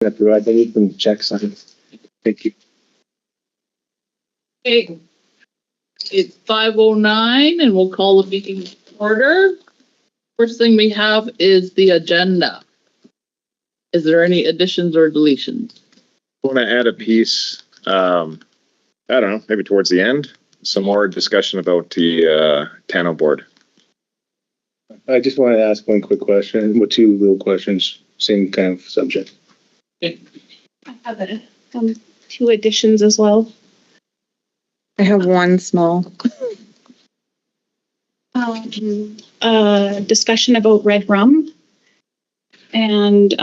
I provide any from checks on. Thank you. Okay. It's 5:09 and we'll call the meeting to order. First thing we have is the agenda. Is there any additions or deletions? I want to add a piece, I don't know, maybe towards the end, some more discussion about the Tano board. I just want to ask one quick question, well, two little questions, same kind of subject. I have two additions as well. I have one small. Discussion about red rum and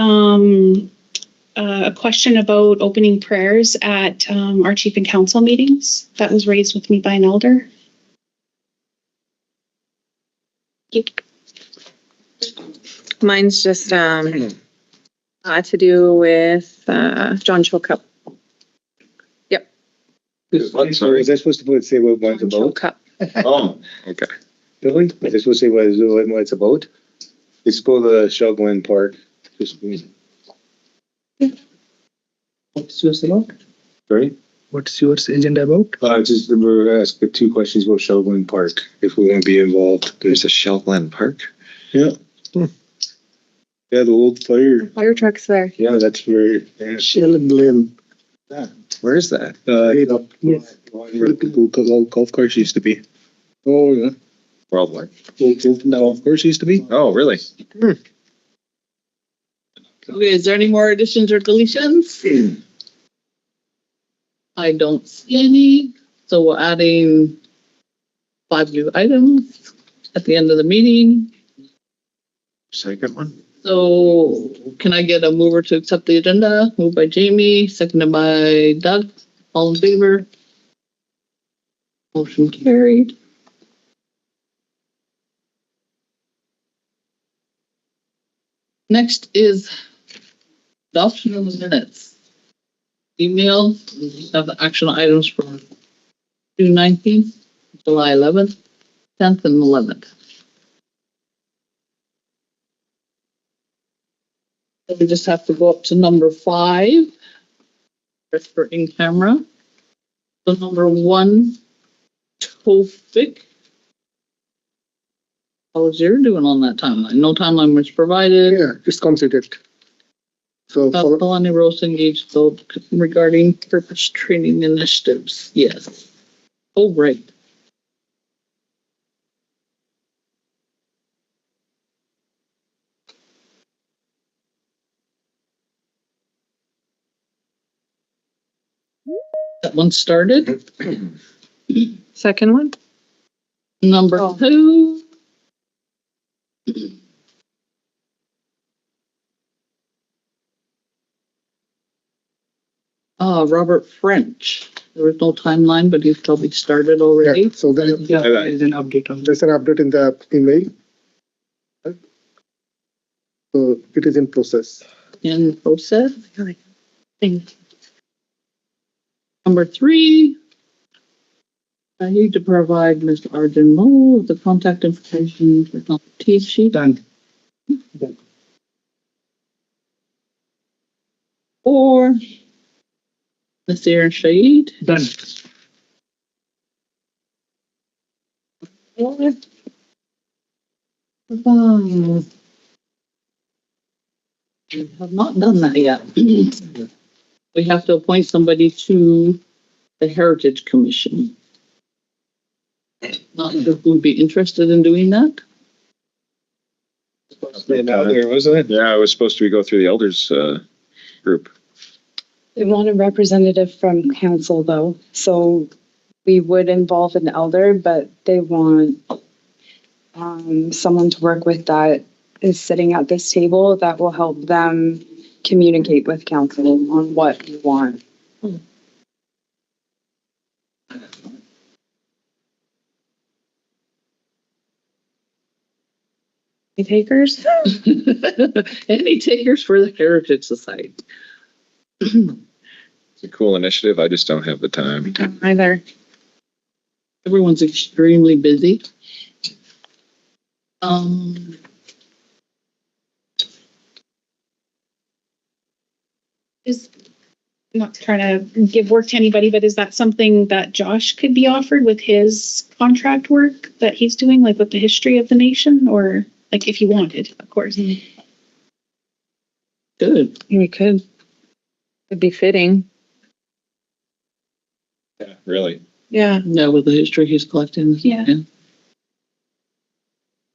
a question about opening prayers at our chief and council meetings. That was raised with me by an elder. Mine's just to do with John Chocup. Sorry, is that supposed to say what one's John about? Chocup. Oh, okay. Billy, is that supposed to say what it's about? It's about the Shogwin Park. What's yours about? Sorry? What's your agenda about? Just we're asking two questions about Shogwin Park, if we want to be involved. There's a Shelglen Park. Yeah. Yeah, the old Fire trucks there. yeah, that's where. Shell and Glen. Where is that? Up Yes. where the golf course used to be. Oh, yeah. Worldwide. The golf course used to be. Oh, really? Okay, is there any more additions or deletions? I don't see any, so we're adding 5 new items at the end of the meeting. Second one? So can I get a mover to accept the agenda? Moved by Jamie, seconded by Doug. All in favor? Motion carried. Next is adoption of the minutes. Email, we have the action items for June 19th, July 11th, 10th, and 11th. So we just have to go up to number 5. That's for in camera. So number 1, Tofik. How was your doing on that timeline? No timeline was provided. Yeah, it's considered. So for, Kalani Rose engaged though regarding purpose training initiatives. Yes. Oh, right. That one started. Second one? Number Oh. 2. Robert French. There was no timeline, but he's probably started already. yeah, so there Yeah. is an update on. There's an update in the email. So it is in process. In process. Number 3. I need to provide Mr. Arjun Mo with the contact information for the T sheet. Done. 4. Nasir Shaid. Done. 5. We have not done that yet. We have to appoint somebody to the Heritage Commission. Not sure who would be interested in doing that. There wasn't it? Yeah, it was supposed to go through the elders group. They want a representative from council though, so we would involve an elder, but they want someone to work with that is sitting at this table that will help them communicate with council on what we want. Any takers? Any takers for the Heritage Society? It's a cool initiative. I just don't have the time. Either. Everyone's extremely busy. is, not trying to give work to anybody, but is that something that Josh could be offered with his contract work that he's doing, like with the history of the nation, or like if he wanted, of course? Good. We could. It'd be fitting. Yeah, really. Yeah. Yeah, with the history he's collecting. Yeah.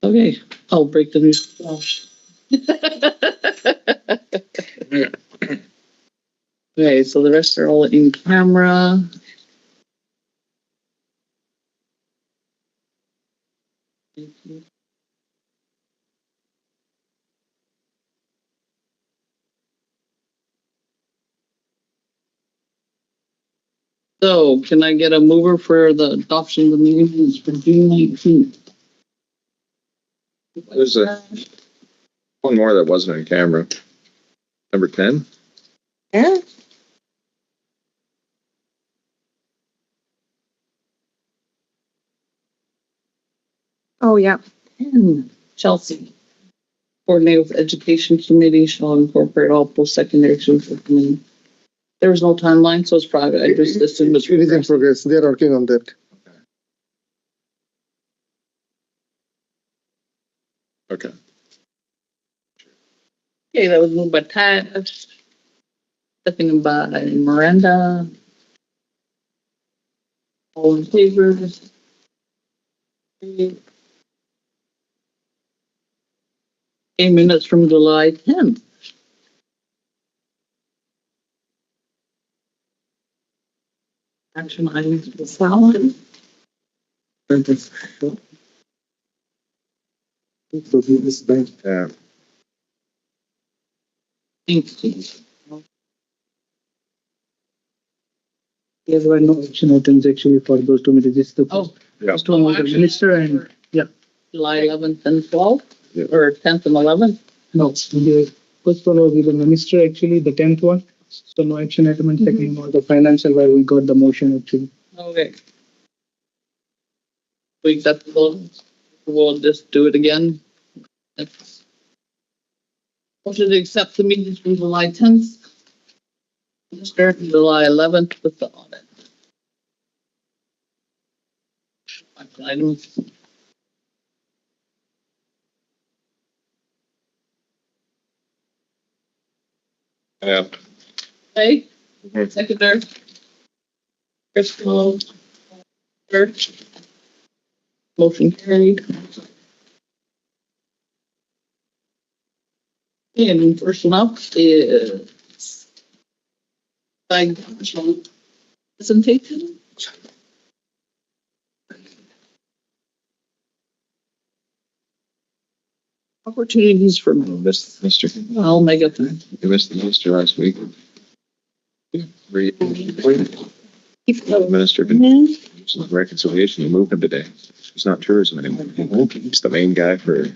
Okay, I'll break the news. Okay, so the rest are all in camera. So can I get a mover for the adoption of the minutes for June 19th? There's one more that wasn't on camera. Number 10. Yeah. Oh, yeah. And Chelsea. Coordinate with Education Committee shall incorporate all post-secondary students. There was no timeline, so it's private. I just assumed it's It is in progress. They are working on that. Okay. Okay, that was moved by Tash. Seconded by Miranda. All in favor? Okay, minutes from July 10th. Action items for salad. So this bank. Yeah. Thank you. There were no action items actually for those 2 minutes. Just the Oh, first one was the minister and, yeah, July 11th and 12th, Yeah. or 10th and 11th. no, the first one was the minister actually, the 10th one. So no action item, and second one was the financial where we got the motion actually. Okay. We accept those. We'll just do it again. It's- Motion to accept the meetings from July 10th. Start July 11th with the audit. Action items. Yeah. Okay, Mhm. seconder. Crystal. Church. Motion carried. And first one up is financial presentation. Opportunities for Missed Mr. I'll make it. You missed the minister last week. The minister of reconciliation, you moved him today. He's not tourism anymore. He's the main guy for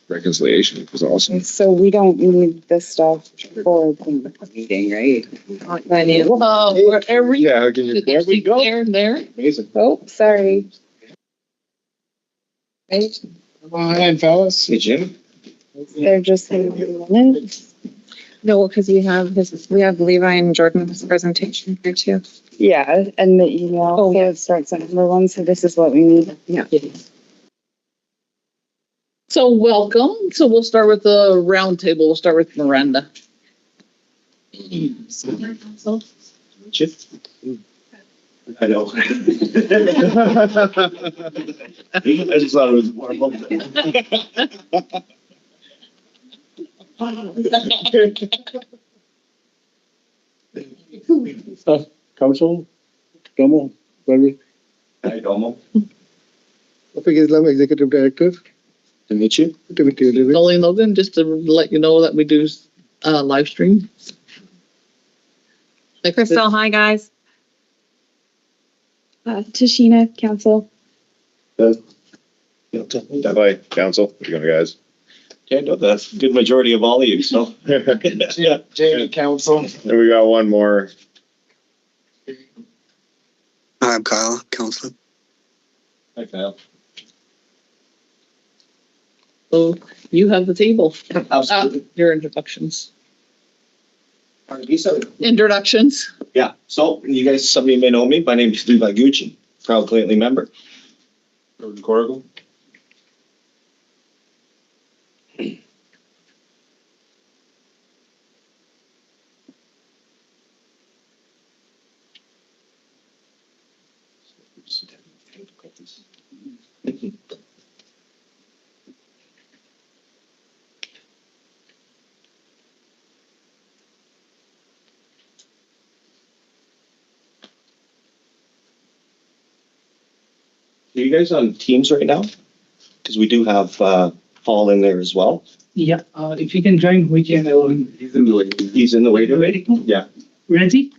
reconciliation. It was awesome. So we don't need this stuff for the meeting, right? Wherever you. Yeah, can you, there we go. There and there. Amazing. Oh, sorry. Come on, fellas. Hey, Jim. They're just minutes. No, because we have Levi and Jordan's presentation here too. Yeah, and the email, Oh, so yeah. it starts at number 1, so this is what we need. Yeah. So welcome. So we'll start with the roundtable. We'll start with Miranda. I know. I just thought it was warm up there. Council, Tomo, Barry, Hi, Domo. Topic Islam Executive Director, To meet you. to meet you, David. Colleen Logan, just to let you know that we do live stream. Crystal, hi guys. Tashina, council. Bye, council. How you going, guys? Okay, no, that's a good majority of all of you, so. Yeah, Jamie, Council. And we got one more. I'm Kyle, Counselor. Hi, Kyle. So you have the table. Absolutely. Your introductions. Introductions. Yeah, so you guys, some of you may know me. My name is Levi Gucci, proud Clayton member. Jordan Corrigal. Are you guys on Teams right now? Because we do have Paul in there as well. Yeah, if you can join, we can. He's in the way. He's in the way. Ready? Yeah. Ready?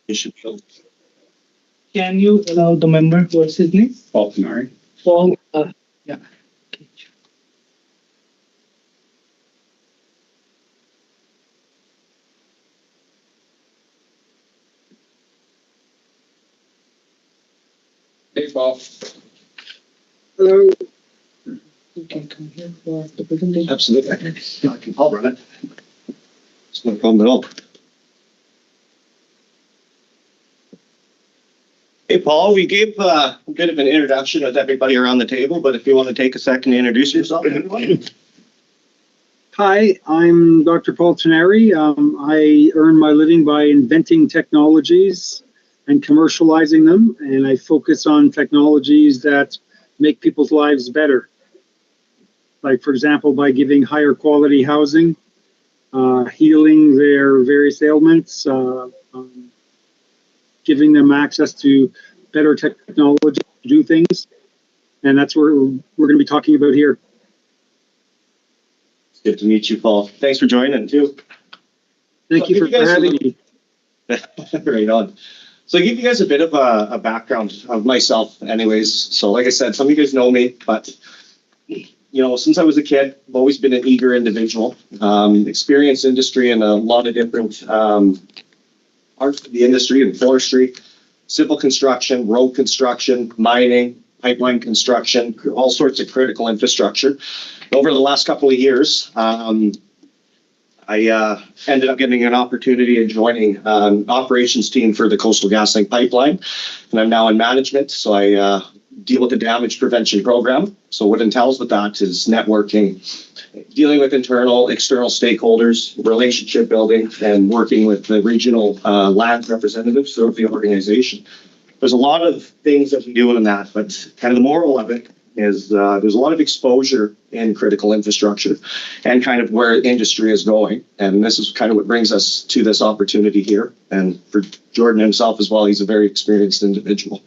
You should go. Can you allow the member, what's his name? Paul Canary. Paul, yeah. Hey, Paul. Hello. You can come here for the presentation. Absolutely. I'll run it. It's no problem at all. Hey, Paul, we gave a bit of an introduction with everybody around the table, but if you want to take a second to introduce yourself. Hi, I'm Dr. Paul Tenary. I earn my living by inventing technologies and commercializing them, and I focus on technologies that make people's lives better. Like, for example, by giving higher quality housing, healing their various ailments, giving them access to better technology to do things. And that's what we're going to be talking about here. Good to meet you, Paul. Thanks for joining too. Thank you for having me. Right on. So I'll give you guys a bit of a background of myself anyways. So like I said, some of you guys know me, but you know, since I was a kid, I've always been an eager individual, experienced industry in a lot of different parts of the industry and forestry, civil construction, road construction, mining, pipeline construction, all sorts of critical infrastructure. Over the last couple of years, I ended up getting an opportunity of joining operations team for the Coastal GasLink pipeline, and I'm now in management. So I deal with the damage prevention program. So what entails with that is networking, dealing with internal, external stakeholders, relationship building, and working with the regional land representatives throughout the organization. There's a lot of things that we do in that, but kind of the moral of it is there's a lot of exposure in critical infrastructure and kind of where industry is going. And this is kind of what brings us to this opportunity here. And for Jordan himself as well, he's a very experienced individual.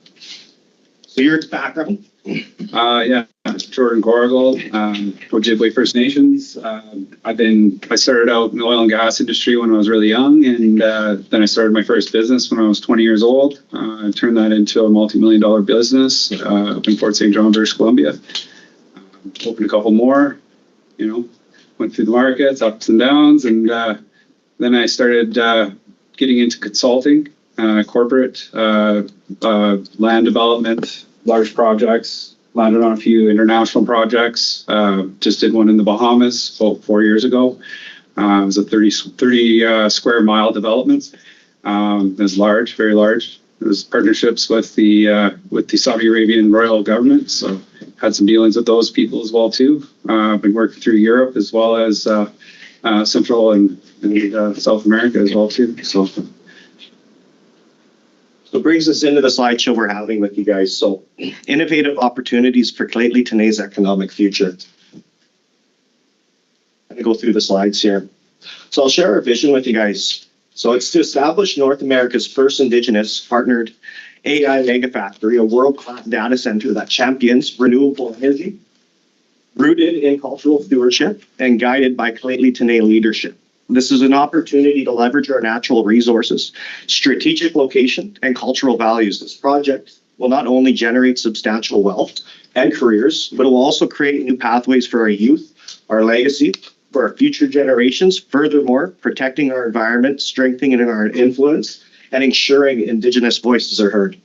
So your background? Yeah, Jordan Corrigal, Ojibwe First Nations. I started out in the oil and gas industry when I was really young, and then I started my first business when I was 20 years old. I turned that into a multi-million-dollar business up in Fort St. John, British Columbia. Opened a couple more, went through the markets, ups and downs, and then I started getting into consulting, corporate, land development, large projects. Landed on a few international projects. Just did one in the Bahamas about 4 years ago. It was a 30 square mile development. It was large, very large. It was partnerships with the Saudi Arabian royal government. So had some dealings with those people as well too. Been working through Europe as well as Central and South America as well too. So it brings us into the slideshow we're having with you guys. So innovative opportunities for Clayton Tenay's economic future. I'm going to go through the slides here. So I'll share our vision with you guys. So it's to establish North America's first Indigenous partnered AI megafactory, a world-class data center that champions renewable energy, rooted in cultural stewardship and guided by Clayton Tenay leadership. This is an opportunity to leverage our natural resources, strategic location, and cultural values. This project will not only generate substantial wealth and careers, but it will also create new pathways for our youth, our legacy, for our future generations. Furthermore, protecting our environment, strengthening our influence, and ensuring Indigenous voices are heard.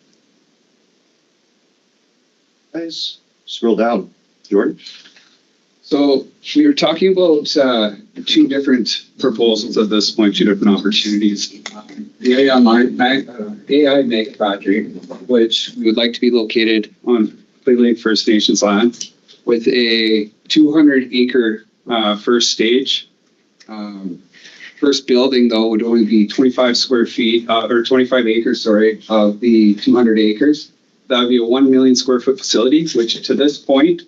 Guys, scroll down, Jordan. So we were talking about two different proposals at this point, two different opportunities. The AI Make Factory, which we would like to be located on Clay Lake First Nations land with a 200-acre first stage. First building, though, would only be 25 square feet, or 25 acres, sorry, of the 200 acres. That would be a 1 million square foot facility, which to this point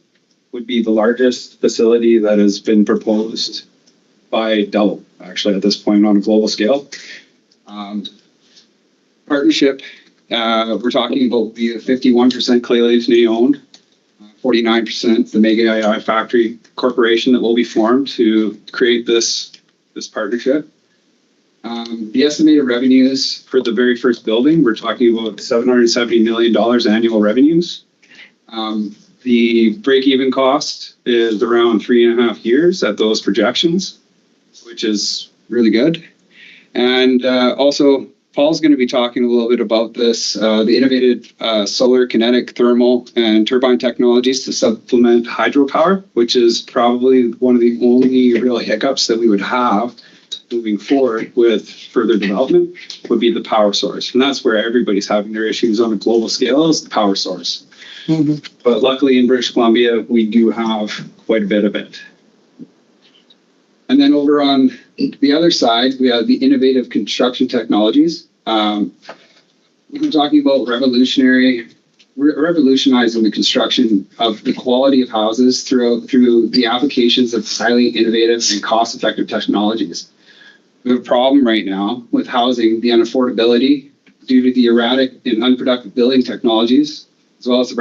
would be the largest facility that has been proposed by double, actually, at this point on a global scale. Partnership, we're talking about the 51% Clay Lake owned, 49% the Mega AI Factory Corporation that will be formed to create this partnership. The estimated revenues for the very first building, we're talking about $770 million annual revenues. The break-even cost is around 3.5 years at those projections, which is really good. And also, Paul's going to be talking a little bit about this, the innovative solar, kinetic, thermal, and turbine technologies to supplement hydropower, which is probably one of the only real hiccups that we would have moving forward with further development would be the power source. And that's where everybody's having their issues on a global scale is the power source. Mm-hmm. But luckily in British Columbia, we do have quite a bit of it. And then over on the other side, we have the innovative construction technologies. We're talking about revolutionizing the construction of the quality of houses through the applications of highly innovative and cost-effective technologies. We have a problem right now with housing, the unaffordability due to the erratic and unproductive building technologies, as well as the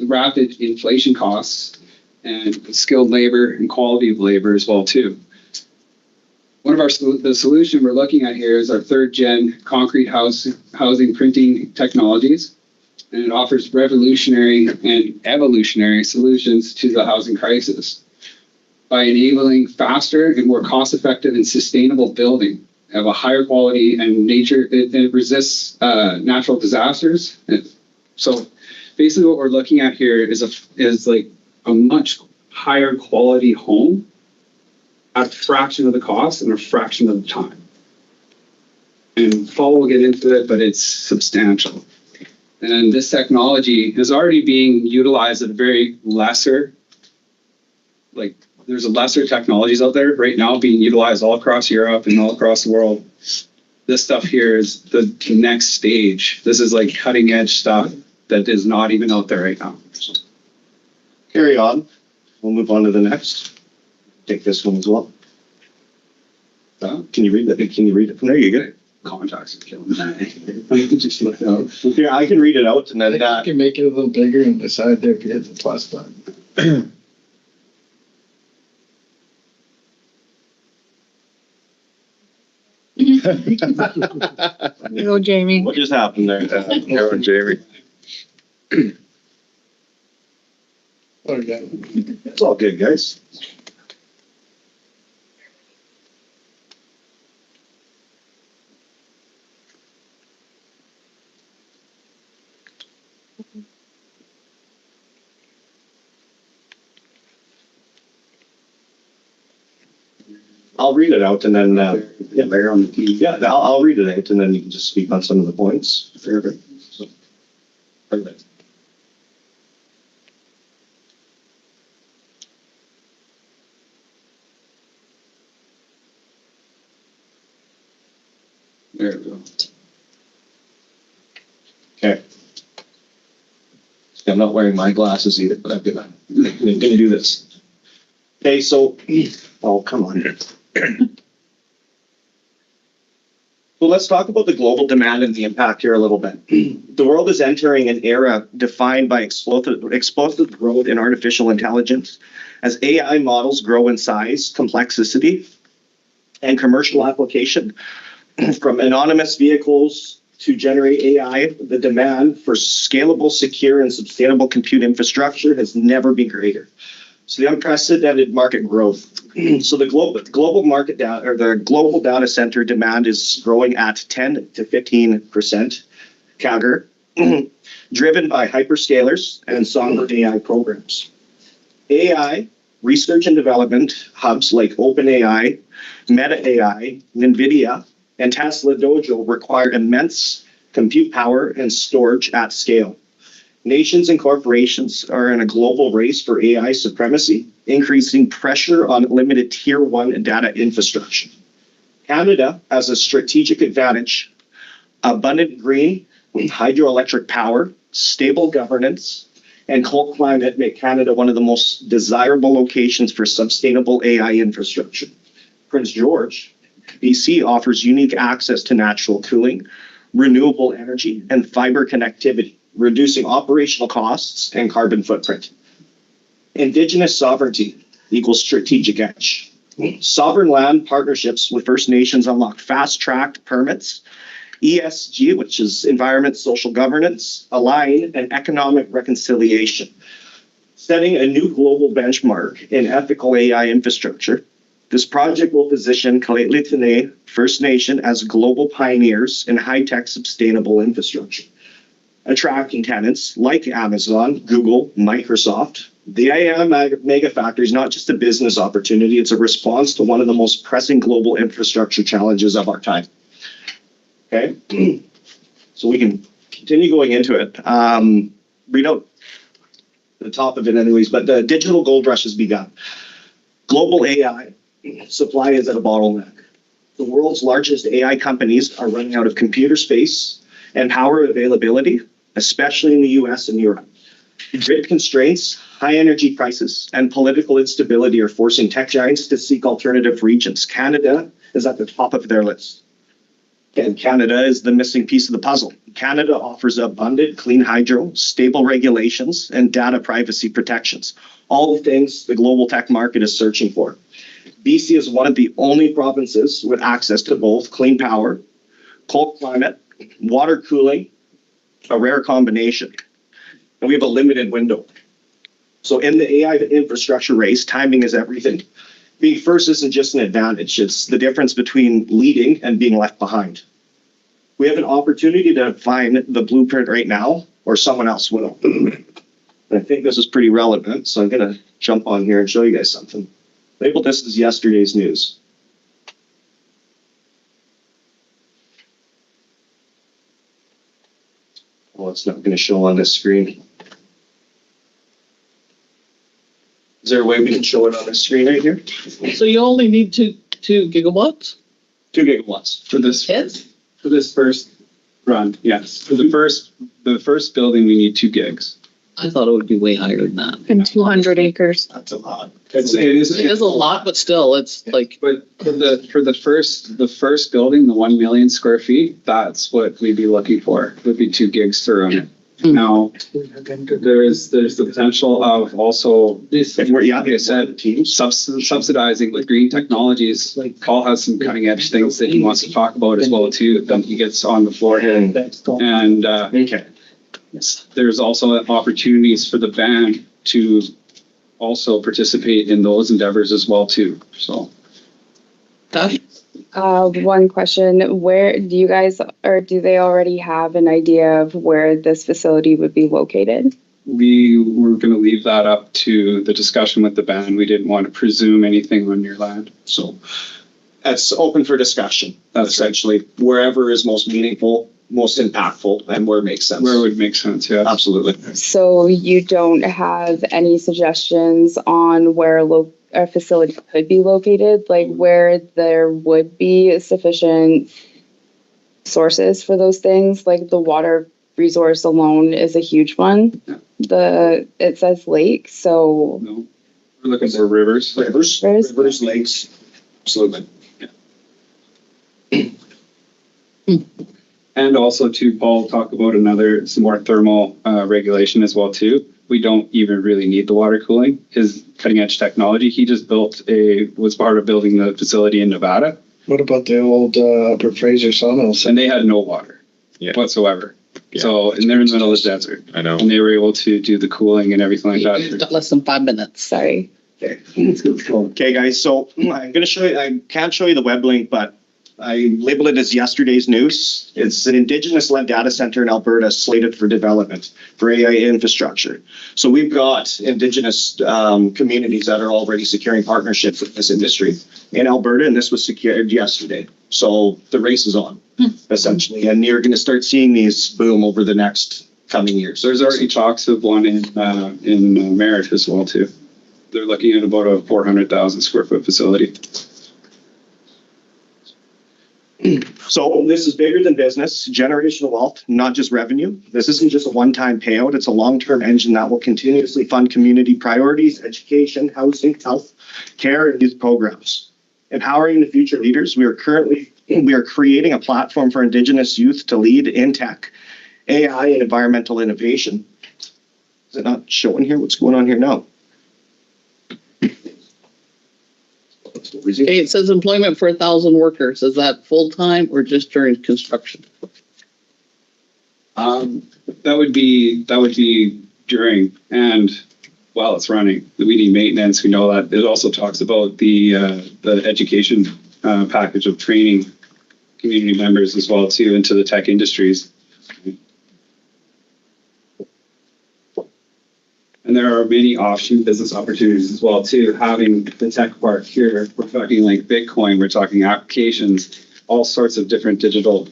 rapid inflation costs and skilled labor and quality of labor as well too. One of the solution we're looking at here is our 3rd gen concrete housing printing technologies, and it offers revolutionary and evolutionary solutions to the housing crisis by enabling faster and more cost-effective and sustainable building of a higher quality and nature. It resists natural disasters. So basically, what we're looking at here is like a much higher quality home at a fraction of the cost and a fraction of the time. And Paul will get into it, but it's substantial. And this technology is already being utilized at a very lesser, like there's lesser technologies out there right now being utilized all across Europe and all across the world. This stuff here is the next stage. This is like cutting edge stuff that is not even out there right now. Carry on. We'll move on to the next. Take this one as well. Can you read that? Can you read it? There you go. Contacts are killing me. Just look out. Here, I can read it out and then You can make it a little bigger and decide there if you hit the plus button. You go, Jamie. What just happened there? Jamie. Okay. It's all good, guys. I'll read it out and then, I'll read it out and then you can just speak on some of the points. Perfect. So, perfect. There we go. Okay. I'm not wearing my glasses either, but I'm gonna do this. Okay, so, oh, come on here. So let's talk about the global demand and the impact here a little bit. The world is entering an era defined by explosive growth in artificial intelligence. As AI models grow in size, complexity, and commercial application, from anonymous vehicles to generate AI, the demand for scalable, secure, and sustainable compute infrastructure has never been greater. So the unprecedented market growth. So the global market data, or the global data center demand is growing at 10 to 15% CAGR, driven by hyperscalers and sovereign AI programs. AI Research and development hubs like OpenAI, Meta AI, NVIDIA, and Tesla Dojo require immense compute power and storage at scale. Nations and corporations are in a global race for AI supremacy, increasing pressure on limited tier 1 data infrastructure. Canada has a strategic advantage: abundant green hydroelectric power, stable governance, and cold climate make Canada one of the most desirable locations for sustainable AI infrastructure. Prince George, BC offers unique access to natural cooling, renewable energy, and fiber connectivity, reducing operational costs and carbon footprint. Indigenous sovereignty equals strategic edge. Sovereign land partnerships with First Nations unlock fast-tracked permits, ESG, which is environment, social governance, align, and economic reconciliation, setting a new global benchmark in ethical AI infrastructure. This project will position Lheidli First Nation as global pioneers in high-tech sustainable infrastructure, attracting tenants like Amazon, Google, Microsoft. The AI mega factory is not just a business opportunity, it's a response to one of the most pressing global infrastructure challenges of our time. Okay, so we can continue going into it. Read out the top of it anyways, but the digital gold rush has begun. Global AI supply is at a bottleneck. The world's largest AI companies are running out of computer space and power availability, especially in the US and Europe. Grid constraints, high energy prices, and political instability are forcing tech giants to seek alternative regions. Canada is at the top of their list. And Canada is the missing piece of the puzzle. Canada offers abundant clean hydro, stable regulations, and data privacy protections, all the things the global tech market is searching for. BC is one of the only provinces with access to both clean power, cold climate, water cooling, a rare combination. And we have a limited window. So in the AI infrastructure race, timing is everything. Being first isn't just an advantage, it's the difference between leading and being left behind. We have an opportunity to find the blueprint right now, or someone else will. And I think this is pretty relevant, so I'm gonna jump on here and show you guys something. Label this as yesterday's news. Well, it's not gonna show on this screen. Is there a way we can show it on the screen right here? So you only need two gigawatts? 2 gigawatts. For this, Yes. for this first run, yes. For the first building, we need 2 gigs. I thought it would be way higher than that. And 200 acres. That's a lot. It is a lot, but still, it's like, But for the first building, the 1 million square feet, that's what we'd be looking for. Would be 2 gigs to run it. Now, there's the potential of also, like I said, subsidizing with green technologies. Like Paul has some cutting edge things that he wants to talk about as well too. Then he gets on the floor here, and Okay. there's also opportunities for the band to also participate in those endeavors as well too. So. One question, where do you guys, or do they already have an idea of where this facility would be located? We were going to leave that up to the discussion with the band. We didn't want to presume anything on your land. So that's open for discussion. That's essentially wherever is most meaningful, most impactful, and where it makes sense. Where it would make sense, yeah. Absolutely. So you don't have any suggestions on where a facility could be located, like where there would be sufficient sources for those things? Like the water resource alone is a huge one. Yeah. It says lake, so. No, we're looking for rivers. Rivers, lakes, absolutely. And also to Paul talk about some more thermal regulation as well too. We don't even really need the water cooling. His cutting edge technology, he just was part of building the facility in Nevada. What about the old Upper Fraser sawmills? And they had no water whatsoever. Yeah. So, and they're in the middle of the desert. I know. And they were able to do the cooling and everything like that. less than 5 minutes. Sorry. Okay, guys. So I'm going to show you. I can't show you the web link, but I label it as yesterday's news. It's an Indigenous-led data center in Alberta slated for development for AI infrastructure. So we've got Indigenous communities that are already securing partnerships with this industry in Alberta, and this was secured yesterday. So the race is on, essentially, and you're going to start seeing these boom over the next coming years. There's already talks of one in Merritt as well too. They're looking at about a 400,000 square foot facility. So this is bigger than business, generational wealth, not just revenue. This isn't just a one-time payout. It's a long-term engine that will continuously fund community priorities, education, housing, health, care, and youth programs. Empowering the future leaders, we are creating a platform for Indigenous youth to lead in tech, AI, and environmental innovation. Is it not showing here what's going on here now? Okay, it says employment for 1,000 workers. Is that full-time or just during construction? That would be during and while it's running. We need maintenance. We know that. It also talks about the education package of training community members as well too into the tech industries. And there are many offshoot business opportunities as well too. Having the tech park here, we're talking like Bitcoin, we're talking applications, all sorts of different digital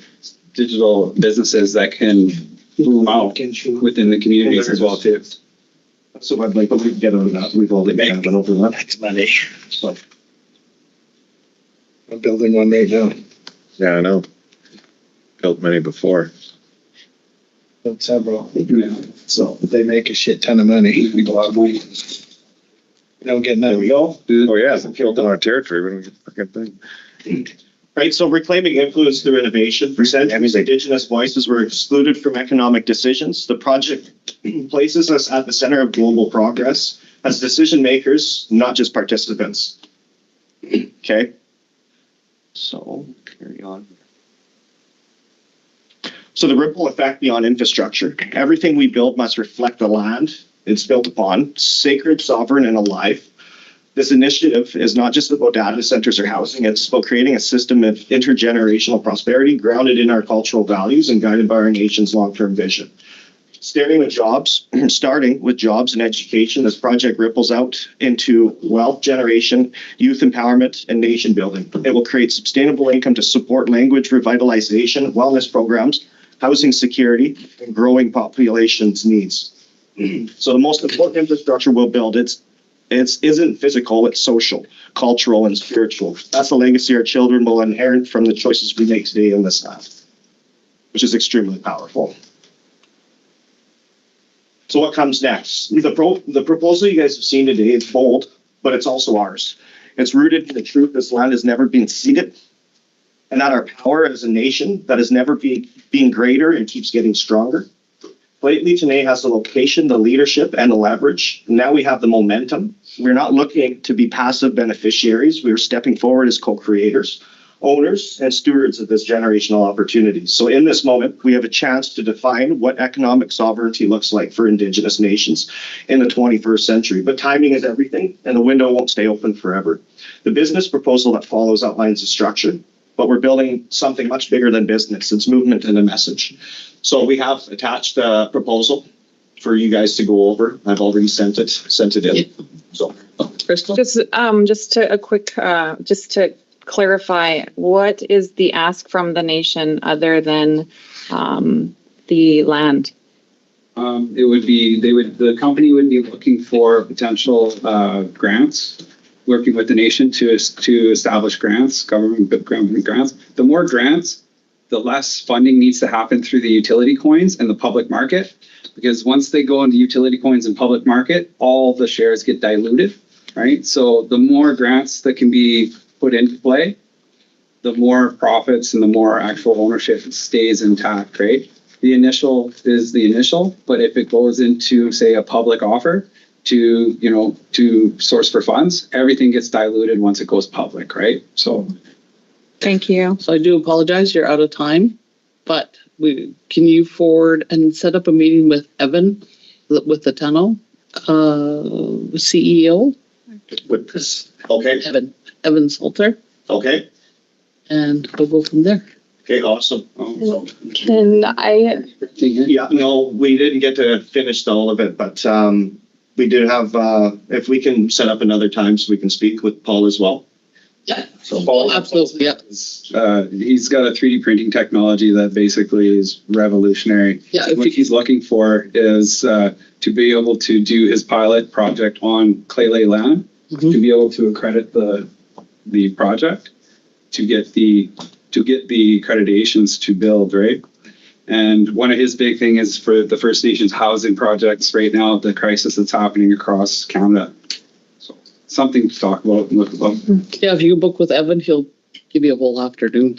businesses that can boom out within the communities as well too. So I'd like to get on that. We've all been over that. That's money. So I'm building one right now. Yeah, I know. Built many before. Built several. Yeah. So they make a shit ton of money. We go out of money. Don't get there nothing. we go. Oh yeah, it's built on our territory. We don't get the fucking thing. Right, so reclaiming influence through innovation. Percentage Indigenous voices were excluded from economic decisions. The project places us at the center of global progress as decision makers, not just participants. Okay. So carry on. So the ripple effect beyond infrastructure. Everything we build must reflect the land it's built upon, sacred, sovereign, and alive. This initiative is not just about data centers or housing, it's about creating a system of intergenerational prosperity grounded in our cultural values and guided by our nation's long-term vision. Starting with jobs and education, this project ripples out into wealth generation, youth empowerment, and nation building. It will create sustainable income to support language revitalization, wellness programs, housing security, and growing population's needs. So the most important infrastructure we'll build, it isn't physical, it's social, cultural, and spiritual. That's the legacy our children will inherit from the choices we make today in this land, which is extremely powerful. So what comes next? The proposal you guys have seen today is bold, but it's also ours. It's rooted in the truth this land has never been ceded, and that our power as a nation that has never been greater and keeps getting stronger. Lately, Tene has the location, the leadership, and the leverage. Now we have the momentum. We're not looking to be passive beneficiaries. We're stepping forward as co-creators, owners, and stewards of this generational opportunity. So in this moment, we have a chance to define what economic sovereignty looks like for Indigenous nations in the 21st century. But timing is everything, and the window won't stay open forever. The business proposal that follows outlines the structure, but we're building something much bigger than business. It's movement and a message. So we have attached a proposal for you guys to go over. I've already sent it in. So, Crystal? Just to clarify, what is the ask from the nation other than the land? The company would be looking for potential grants, working with the nation to establish grants, government grants. The more grants, the less funding needs to happen through the utility coins and the public market, because once they go into utility coins and public market, all the shares get diluted, right? So the more grants that can be put into play, the more profits and the more actual ownership stays intact, right? The initial is the initial, but if it goes into, say, a public offer to source for funds, everything gets diluted once it goes public, right? So. Thank you. So I do apologize, you're out of time, but can you forward and set up a meeting with Evan, with the tunnel, CEO? with this, okay, Evan Salter. okay. and we'll go from there. Okay, awesome. Can I, Yeah, no, we didn't get to finish all of it, but we did have, if we can set up another time so we can speak with Paul as well. Yeah. So Paul, Absolutely, yeah. He's got a 3D printing technology that basically is revolutionary. Yeah, if What you- he's looking for is to be able to do his pilot project on clay lay land, Mhm. to be able to accredit the project, to get the accreditations to build, right? And one of his big thing is for the First Nations housing projects right now, the crisis that's happening across Canada. So something to talk about and look about. Yeah, if you book with Evan, he'll give you a whole afternoon.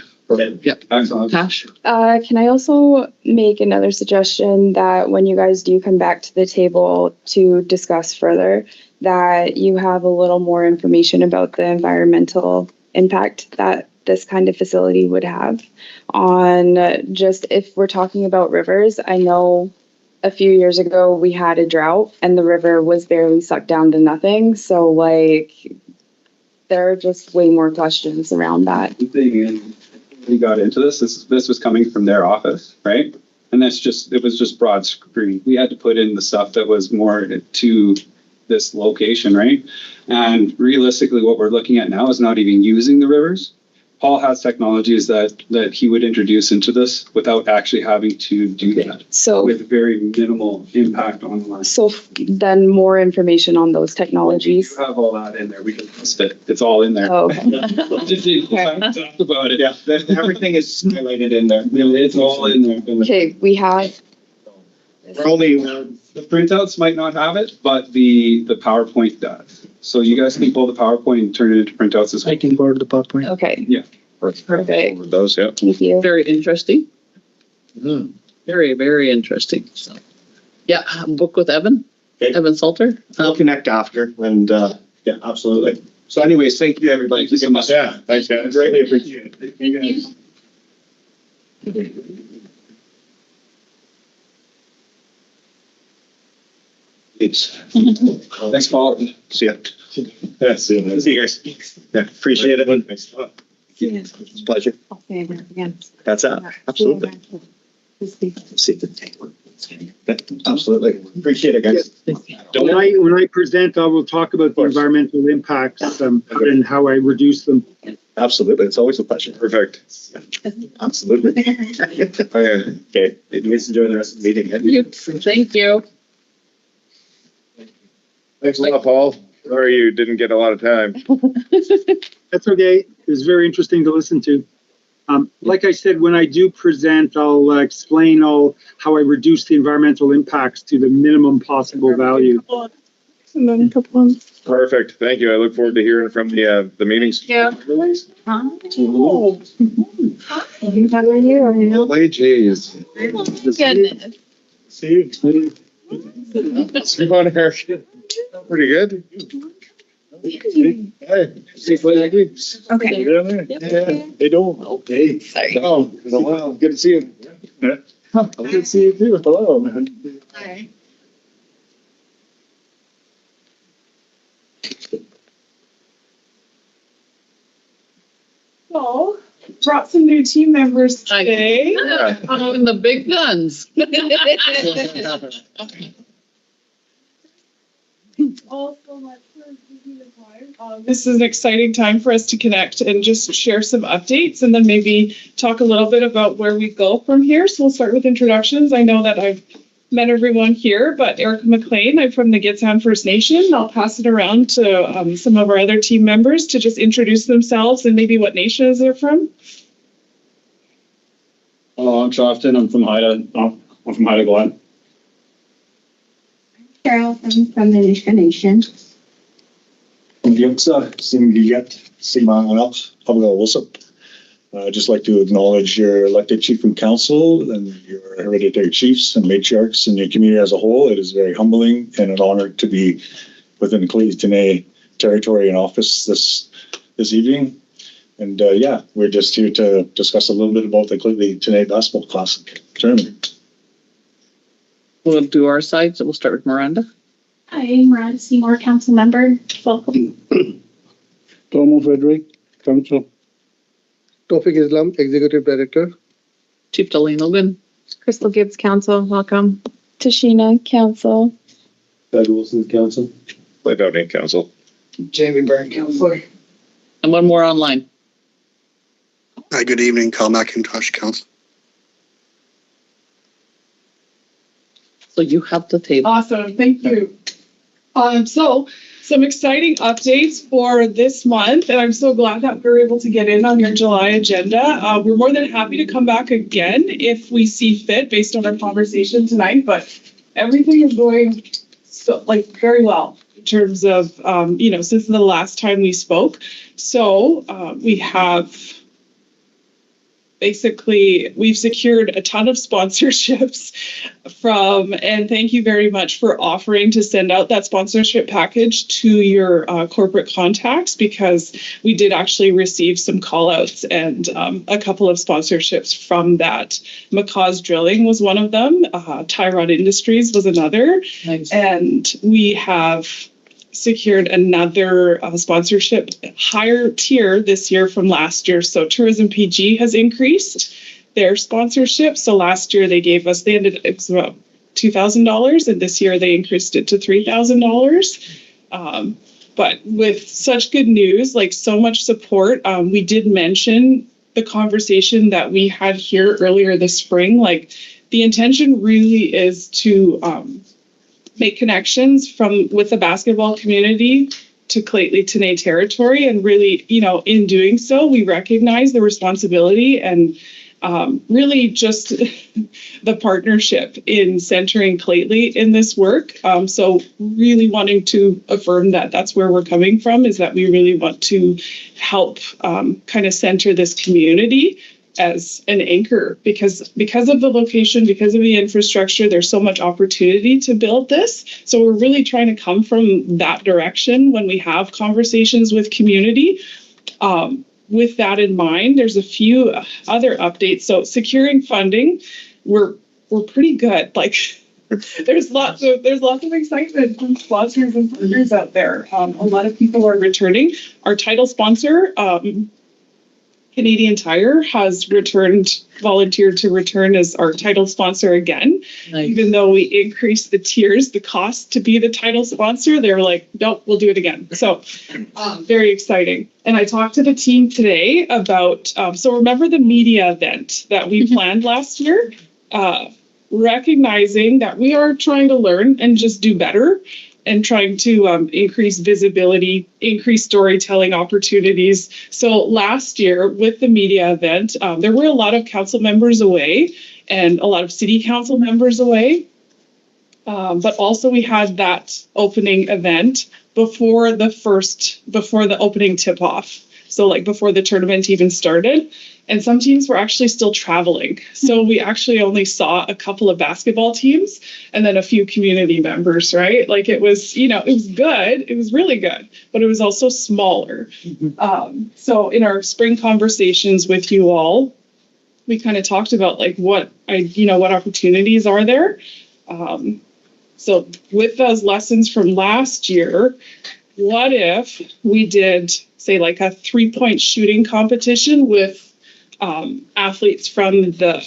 Yeah. Excellent. Tash? can I also make another suggestion that when you guys do come back to the table to discuss further, that you have a little more information about the environmental impact that this kind of facility would have on just if we're talking about rivers. I know a few years ago we had a drought and the river was barely sucked down to nothing. So like there are just way more questions around that. The thing, and we got into this was coming from their office, right? And it was just broad screen. We had to put in the stuff that was more to this location, right? And realistically, what we're looking at now is not even using the rivers. Paul has technologies that he would introduce into this without actually having to do that, So with very minimal impact on the land. so then more information on those technologies. You have all that in there. We can list it. It's all in there. Oh, okay. Talk about it. yeah, everything is highlighted in there. It's all in there. Okay, we have. We're only, The printouts might not have it, but the PowerPoint does. So you guys can pull the PowerPoint and turn it into printouts as well. I can forward the PowerPoint. Okay, Perfect. Those, yeah. thank you. Very interesting. Very, very interesting. So, yeah, book with Evan, Okay. Evan Salter. we'll connect after and, yeah, absolutely. So anyways, thank you, everybody. Thank you so much. Yeah, thanks, guys. Greatly appreciate it. Thank you. It's. Thanks, Paul. See ya. Yeah, see you. See you guys. Yeah, appreciate it. It's a pleasure. I'll say that again. That's it. Absolutely. See the Absolutely. Appreciate it, guys. When I present, I will talk about the environmental impacts and how I reduce them. Absolutely. It's always a pleasure. Perfect. Absolutely. Okay. You guys enjoy the rest of the meeting. Thank you. Thanks a lot, Paul. Sorry you didn't get a lot of time. That's okay. It was very interesting to listen to. Like I said, when I do present, I'll explain how I reduce the environmental impacts to the minimum possible value. And then a couple ones. Perfect. Thank you. I look forward to hearing from the meetings. Yeah. Hey, geez. Goodness. See you. Come on, Eric. Pretty good. Hey, see you later. Okay. Yeah. They don't. Okay. Sorry. Oh, been a while. Good to see you. Good to see you too. Hello. Hi. So, brought some new team members today. And the big guns. Also, much for giving the time. This is an exciting time for us to connect and just share some updates and then maybe talk a little bit about where we go from here. So we'll start with introductions. I know that I've met everyone here, but Erica McLean, I'm from the Gitxsan First Nation. I'll pass it around to some of our other team members to just introduce themselves and maybe what nations they're from. Hello, I'm Shofton. I'm from Haida. I'm from Haida Glen. Carol, I'm from the Nisga'a Nation. Yuksa, Simgiyat, Sima Anak, Pablo Wilson. I'd just like to acknowledge your elected chief and council and your hereditary chiefs and matriarchs and your community as a whole. It is very humbling and an honor to be within the Clayton territory and office this evening. And yeah, we're just here to discuss a little bit about the Clayton Basketball Classic tournament. We'll do our side, so we'll start with Miranda. Hi, Miranda Seymour, council member. Welcome. Tomo Frederick, Council. Tofik Islam, Executive Director. Chief Darlene Logan. Crystal Gibbs, council, welcome. Tashina, council. Doug Wilson, council. Live out in council. Jamie Byrne, Counselor. And one more online. Hi, good evening, Kyle McIntosh, Council. So you have the table. Awesome, thank you. So some exciting updates for this month, and I'm so glad that we were able to get in on your July agenda. We're more than happy to come back again if we see fit based on our conversation tonight, but everything is going so very well in terms of, since the last time we spoke. So we have basically, we've secured a ton of sponsorships and thank you very much for offering to send out that sponsorship package to your corporate contacts, because we did actually receive some call outs and a couple of sponsorships from that. McCaw's Drilling was one of them. Tyrod Industries was another. Nice. And we have secured another sponsorship higher tier this year from last year. So Tourism PG has increased their sponsorship. So last year it was about $2,000, and this year they increased it to $3,000. But with such good news, so much support, we did mention the conversation that we had here earlier this spring. The intention really is to make connections with the basketball community to Clayton Tenay territory. And really, in doing so, we recognize the responsibility and really just the partnership in centering Clayton in this work. So really wanting to affirm that that's where we're coming from, is that we really want to help kind of center this community as an anchor, because of the location, because of the infrastructure, there's so much opportunity to build this. So we're really trying to come from that direction when we have conversations with community. With that in mind, there's a few other updates. So securing funding, we're pretty good. There's lots of excitement from sponsors and partners out there. A lot of people are returning. Our title sponsor, Canadian Tire, has volunteered to return as our title sponsor again. Nice. Even though we increased the tiers, the cost to be the title sponsor, they're like, nope, we'll do it again. So very exciting. And I talked to the team today about, so remember the media event that we planned last year? Recognizing that we are trying to learn and just do better, and trying to increase visibility, increase storytelling opportunities. So last year with the media event, there were a lot of council members away and a lot of city council members away. But also we had that opening event before the opening tip off. So before the tournament even started. And some teams were actually still traveling. So we actually only saw a couple of basketball teams and then a few community members, right? It was, it was good. It was really good, but it was also smaller. Mm-hmm. So in our spring conversations with you all, we kind of talked about what opportunities are there. So with those lessons from last year, what if we did say a 3-point shooting competition with athletes from the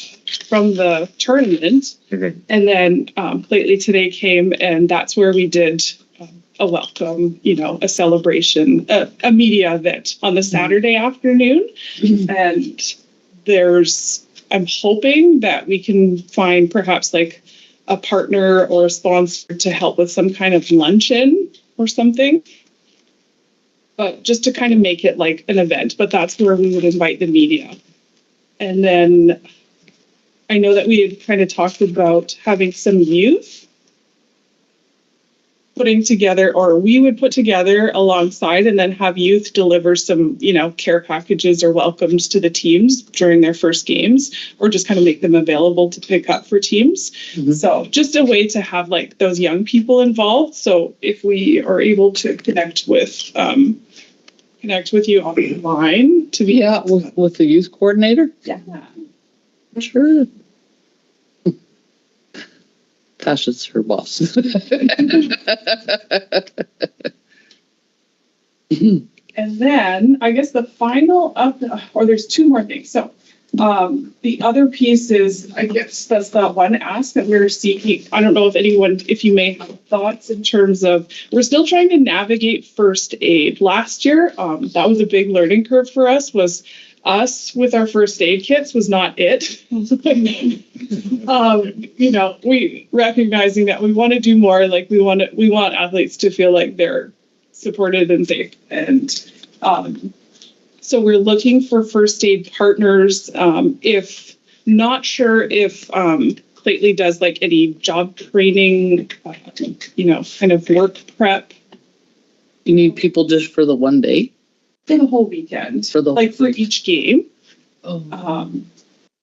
tournament, mm-hmm. And then lately today came, and that's where we did a welcome, a celebration, a media event on the Saturday afternoon, mm-hmm. And I'm hoping that we can find perhaps a partner or a sponsor to help with some kind of luncheon or something. But just to kind of make it an event, but that's where we would invite the media. And then I know that we had kind of talked about having some youth putting together, or we would put together alongside and then have youth deliver some, care packages or welcomes to the teams during their first games, or just kind of make them available to pick up for teams. Mm-hmm. So just a way to have those young people involved. So if we are able to connect with you online to be with the youth coordinator. Yeah, sure. Tasha's her boss. And then I guess the final or there's two more things. So the other piece is, I guess that's that one ask that we're seeking. I don't know if you may have thoughts in terms of, we're still trying to navigate first aid. Last year, that was a big learning curve for us, was us with our first aid kits was not it. We recognizing that we want to do more, like we want athletes to feel like they're supported and safe. And so we're looking for first aid partners. If not sure if Clately does like any job training, kind of work prep. You need people just for the one day? For the whole weekend. For each game.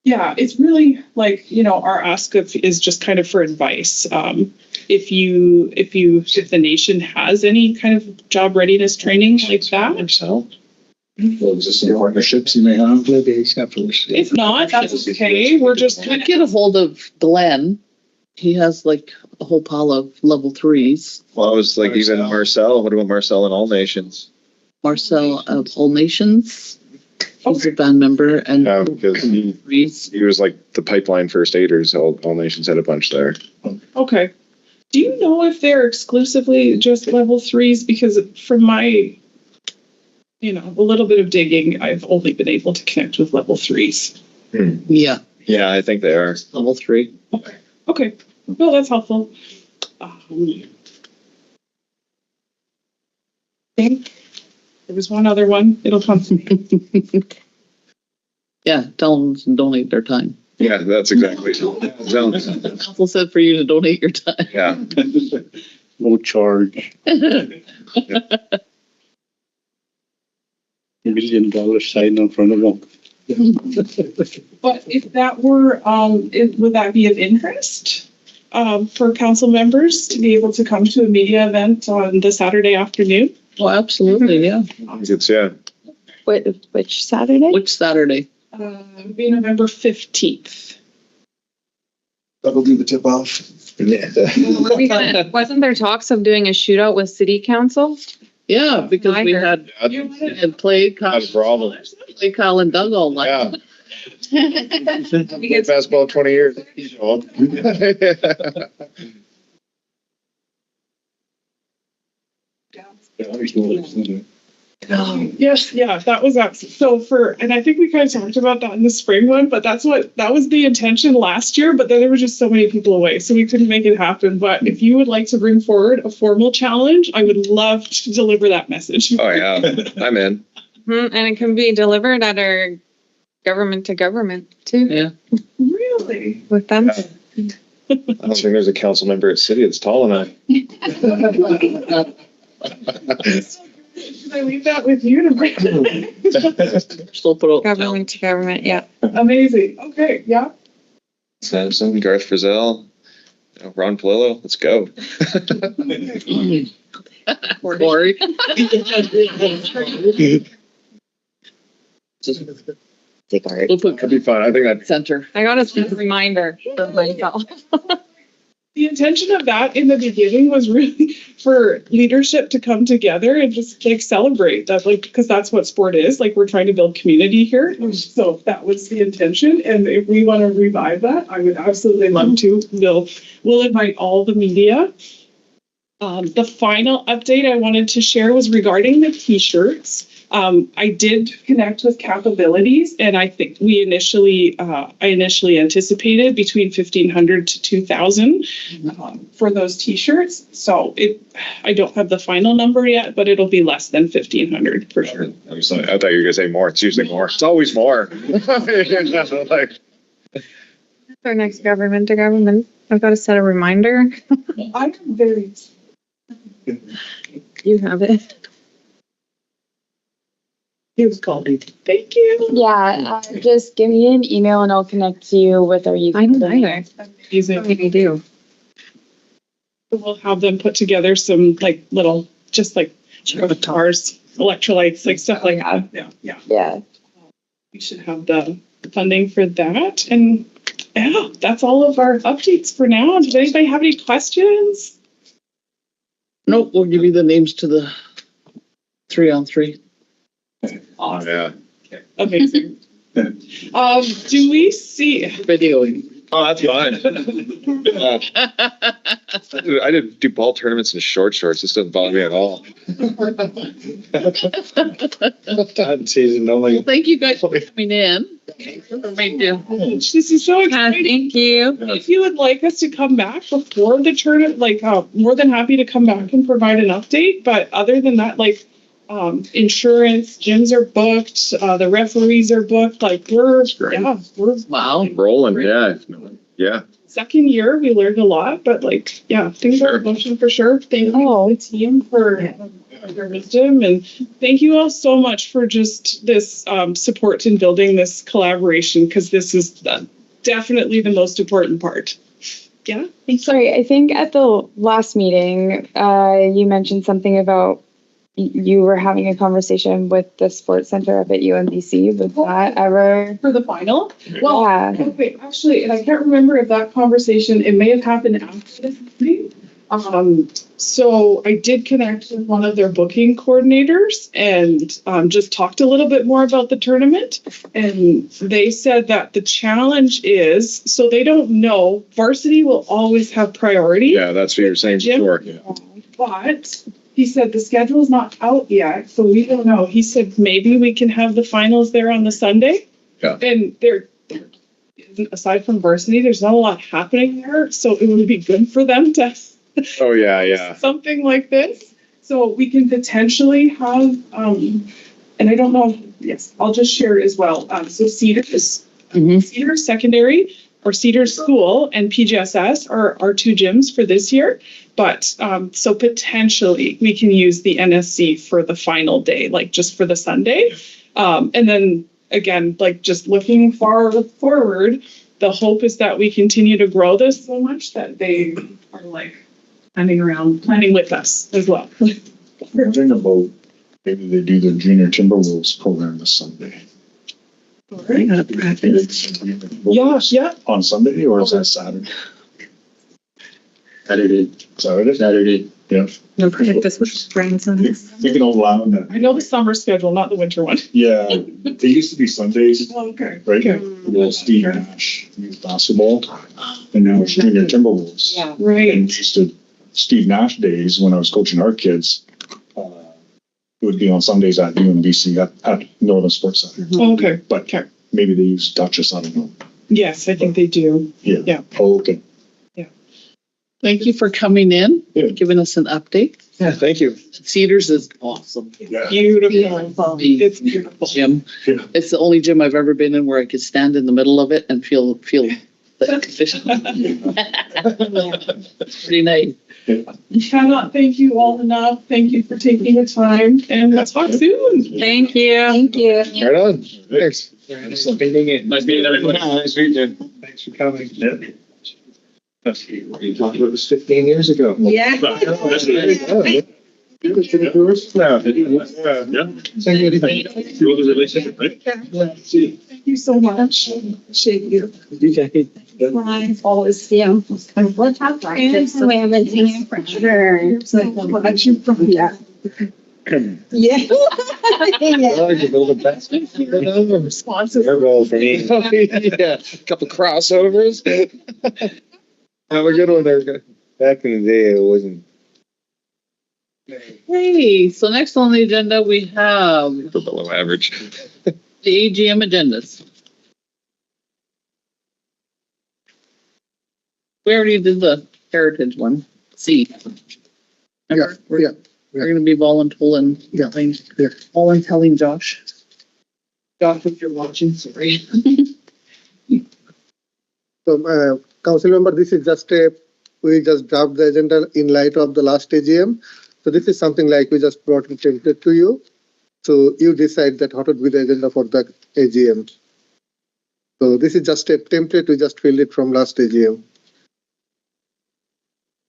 Yeah, it's really like, our ask is just kind of for advice. If the nation has any kind of job readiness training like that. Well, is this some partnerships you may have? If not, that's okay. We're just I get a hold of Glenn. He has like a whole pile of level 3s. Well, I was like, even Marcel. What about Marcel and All Nations? Marcel of All Nations. He's a band member, and because he was like the pipeline first aiders. All Nations had a bunch there. okay. Do you know if they're exclusively just level 3s? Because from my, a little bit of digging, I've only been able to connect with level 3s. Yeah. Yeah, I think they are. Level 3. Okay. Well, that's helpful. I think there was one other one. It'll come to me. Yeah, tell them to donate their time. Yeah, that's exactly. The council said for you to donate your time. Yeah. No charge. $1 million sign in front of them. But if that were, would that be of interest for council members to be able to come to a media event on the Saturday afternoon? Oh, absolutely, yeah. Yeah. Which Saturday? Which Saturday? It would be November 15th. That'll do the tip off. Wasn't there talks of doing a shootout with city council? Yeah, because we had played Kyle and Doug all night. Yeah. Played basketball 20 years. Yes, yeah, that was and I think we kind of talked about that in the spring one, but that was the intention last year, but then there were just so many people away, so we couldn't make it happen. But if you would like to bring forward a formal challenge, I would love to deliver that message. Oh yeah, I'm in. And it can be delivered at our government to government too. Yeah. Really? With them. Yeah. I don't think there's a council member at city that's tall enough. Should I leave that with you to bring? Government to government, yeah. Amazing. Okay, yeah. Samson, Garth Frizzell, Ron Palillo, let's go. Corey. We'll put That'd be fun. I think that center. I got a reminder of myself. The intention of that in the beginning was really for leadership to come together and just like celebrate that, like, because that's what sport is. Like, we're trying to build community here. So that was the intention. And if we want to revive that, I would absolutely love to. We'll invite all the media. The final update I wanted to share was regarding the t-shirts. I did connect with Capabilities, and I think I initially anticipated between 1,500 to 2,000 for those t-shirts. So I don't have the final number yet, but it'll be less than 1,500 for sure. I thought you were gonna say more. It's usually more. It's always more. Our next government to government. I've got to set a reminder. I'm very. You have it. He was called. Thank you. Yeah, just give me an email and I'll connect you with our youth. I don't either. Amazing. We do. We'll have them put together some like little, just like avatars, electrolytes, like stuff like that. Yeah. We should have the funding for that. And yeah, that's all of our updates for now. Does anybody have any questions? Nope, we'll give you the names to the 3-on-3. Awesome. Yeah. Amazing. Do we see? Videoing. Oh, that's fine. I did do ball tournaments in short shorts. This doesn't bother me at all. Thank you guys for coming in. This is so exciting. Thank you. If you would like us to come back before the tournament, more than happy to come back and provide an update. But other than that, insurance, gyms are booked, the referees are booked. We're Wow. Rolling, yeah. Yeah. second year. We learned a lot, but things are in motion for sure. Thank you the team for their wisdom, and thank you all so much for just this support in building this collaboration, because this is definitely the most important part. Yeah. Sorry, I think at the last meeting, you mentioned something about you were having a conversation with the sports center up at UMBC. Was that ever for the final? Well, okay, actually, and I can't remember if that conversation, it may have happened after this meeting. So I did connect with one of their booking coordinators and just talked a little bit more about the tournament. And they said that the challenge is, so they don't know, varsity will always have priority. Yeah, that's what you were saying before. Yeah. But he said the schedule is not out yet, so we don't know. He said maybe we can have the finals there on the Sunday. Yeah. And aside from varsity, there's not a lot happening there, so it would be good for them to Oh, yeah. something like this. So we can potentially have, and I don't know, yes, I'll just share it as well. So Cedars Secondary or Cedars School and PGSS are our two gyms for this year. But so potentially we can use the NSC for the final day, just for the Sunday. And then again, just looking far forward, the hope is that we continue to grow this so much that they are planning with us as well. Wondering about maybe they do the Junior Timberwolves program this Sunday. Yeah. On Sunday, or is that Saturday? Saturday. Yeah. No practice with friends on this. You can allow that. I know the summer schedule, not the winter one. Yeah, they used to be Sundays, Okay. right? Well, Steve Nash used basketball, and now it's Junior Timberwolves. Yeah. Right. And used to Steve Nash days when I was coaching our kids. It would be on Sundays at UMBC at Northern Sports Center. Okay. But maybe they use Duchess. I don't know. Yes, I think they do. Yeah. Oh, okay. Thank you for coming in, giving us an update. Yeah, thank you. Cedars is awesome. Yeah. Beautiful. It's beautiful. Gym. Yeah. It's the only gym I've ever been in where I could stand in the middle of it and feel the condition. It's pretty nice. Cannot thank you all enough. Thank you for taking the time, and let's talk soon. Thank you. Thank you. Right on. Thanks. Nice meeting everybody. Nice meeting you. Thanks for coming. You talked about this 15 years ago. Yeah. Thank you so much. Appreciate you. Always, yeah. What happened? And we haven't seen him for sure. So, what you from? Yeah. Yeah. Responses. For me. Yeah, a couple crossovers. Have a good one there. Back in the day, it wasn't. Hey, so next on the agenda, we have For below average. the AGM agendas. We already did the heritage one. C. Yeah. We're gonna be volunteering. Volunteering Josh. Josh, if you're watching, sorry. So, council member, this is we just draft the agenda in light of the last AGM. So this is something like we just brought it template to you. So you decide that what would be the agenda for the AGM. So this is just a template. We just filled it from last AGM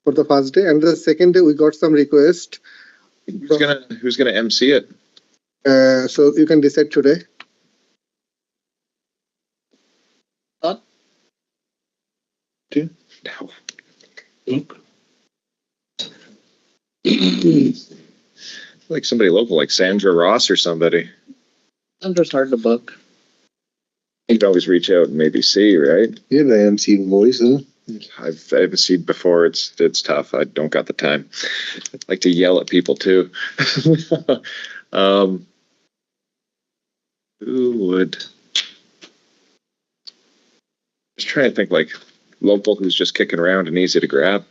for the first day. And the second day, we got some request. Who's gonna MC it? So you can decide today. Like somebody local, like Sandra Ross or somebody. Thunder's hard to book. You can always reach out and maybe see, right? Yeah, the MC voice, huh? I've seen before. It's tough. I don't got the time. I like to yell at people too. Who would? Just trying to think like local who's just kicking around and easy to grab.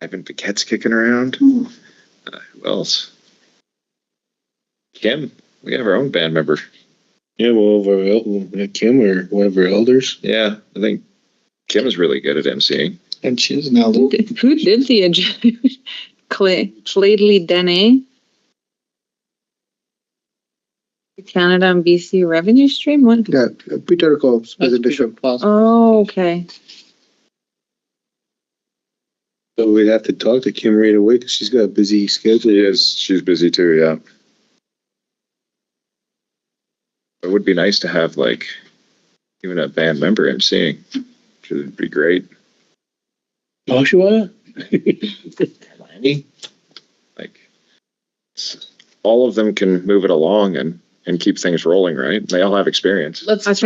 Evan Paquette's kicking around. Who else? Kim. We have our own band member. Yeah, well, Kim or whatever elders. Yeah, I think Kim is really good at emceeing. And she's an elder. Who did the Adjourn? Cladley Dene? Canada and BC revenue stream? What? Yeah, Peter Cobb's presentation. Oh, okay. So we'd have to talk to Kim right away because she's got a busy schedule. She's busy too, yeah. It would be nice to have like even a band member emceeing, which would be great. Joshua? Like all of them can move it along and keep things rolling, right? They all have experience. Let's just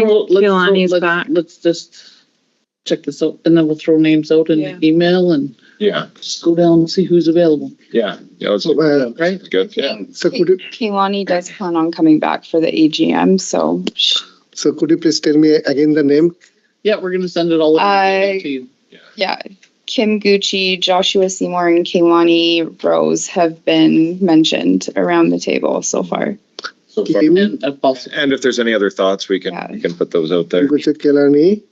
check this out, and then we'll throw names out in the email and just go down and see who's available. Yeah, that's right. Good. Yeah. So Keilani does plan on coming back for the AGM, so. So could you please tell me again the name? Yeah, we're gonna send it all to you. Yeah, Kim Gucci, Joshua Seymour, and Keilani Rose have been mentioned around the table so far. And if there's any other thoughts, we can put those out there.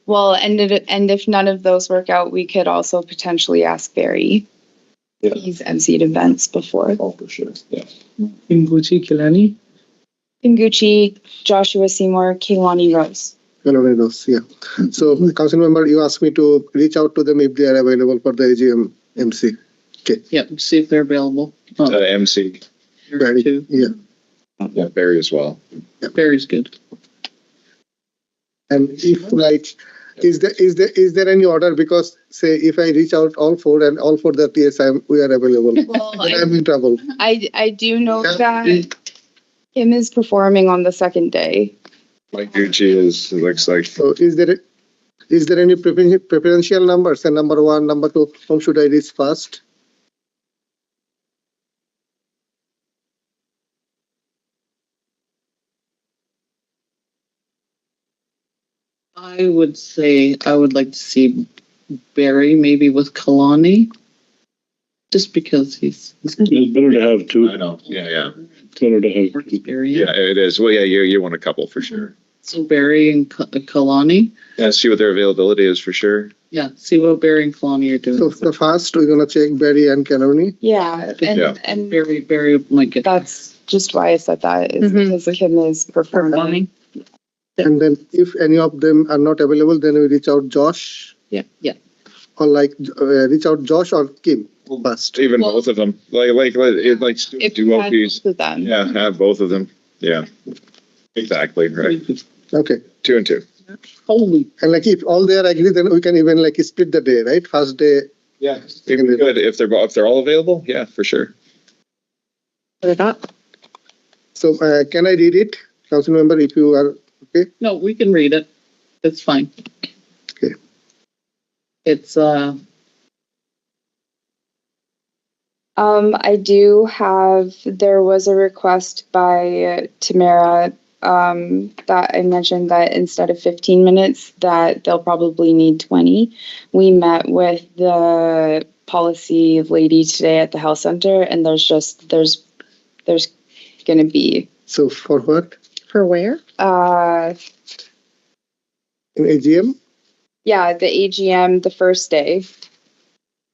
Well, and if none of those work out, we could also potentially ask Barry. Yeah. He's emceed events before. Oh, for sure. Yeah. Inguchi Kilani. Inguchi, Joshua Seymour, Keilani Rose. Keilani Rose, yeah. So, council member, you asked me to reach out to them if they are available for the AGM MC. Okay. Yep, see if they're available. MC. Barry, yeah. Yeah, Barry as well. Yeah. Barry's good. And if like, is there any order? Because say if I reach out all four and all four that yes, we are available. Well, I'm in trouble. I do know that Kim is performing on the second day. Like Gucci looks like. So is there any preferential numbers? And number one, number two, whom should I reach first? I would say I would like to see Barry maybe with Kalani. Just because he's It's better to have two. I know. Yeah. It's better to have more experience. Yeah, it is. Well, yeah, you want a couple for sure. So Barry and Kalani. Yeah, see what their availability is for sure. Yeah, see what Barry and Kalani are doing. So the first we're gonna check Barry and Kalani. Yeah, and Barry might get. That's just why I said that is because Kim is performing. And then if any of them are not available, then we reach out Josh. Yeah. Or like reach out Josh or Kim first. Even both of them. Like If do you OPs. had both of them. Yeah, have both of them. Yeah. Exactly, right. Okay. 2 and 2. Holy. And like if all they are agree, then we can even like split the day, right? First day. Yeah. Good. If they're all available, yeah, for sure. Put it up. So can I read it, council member, if you are okay? No, we can read it. It's fine. Okay. It's I do have, there was a request by Tamara that I mentioned that instead of 15 minutes, that they'll probably need 20. We met with the policy lady today at the health center, and there's going to be. So for what? For where? In AGM? Yeah, the AGM, the first day.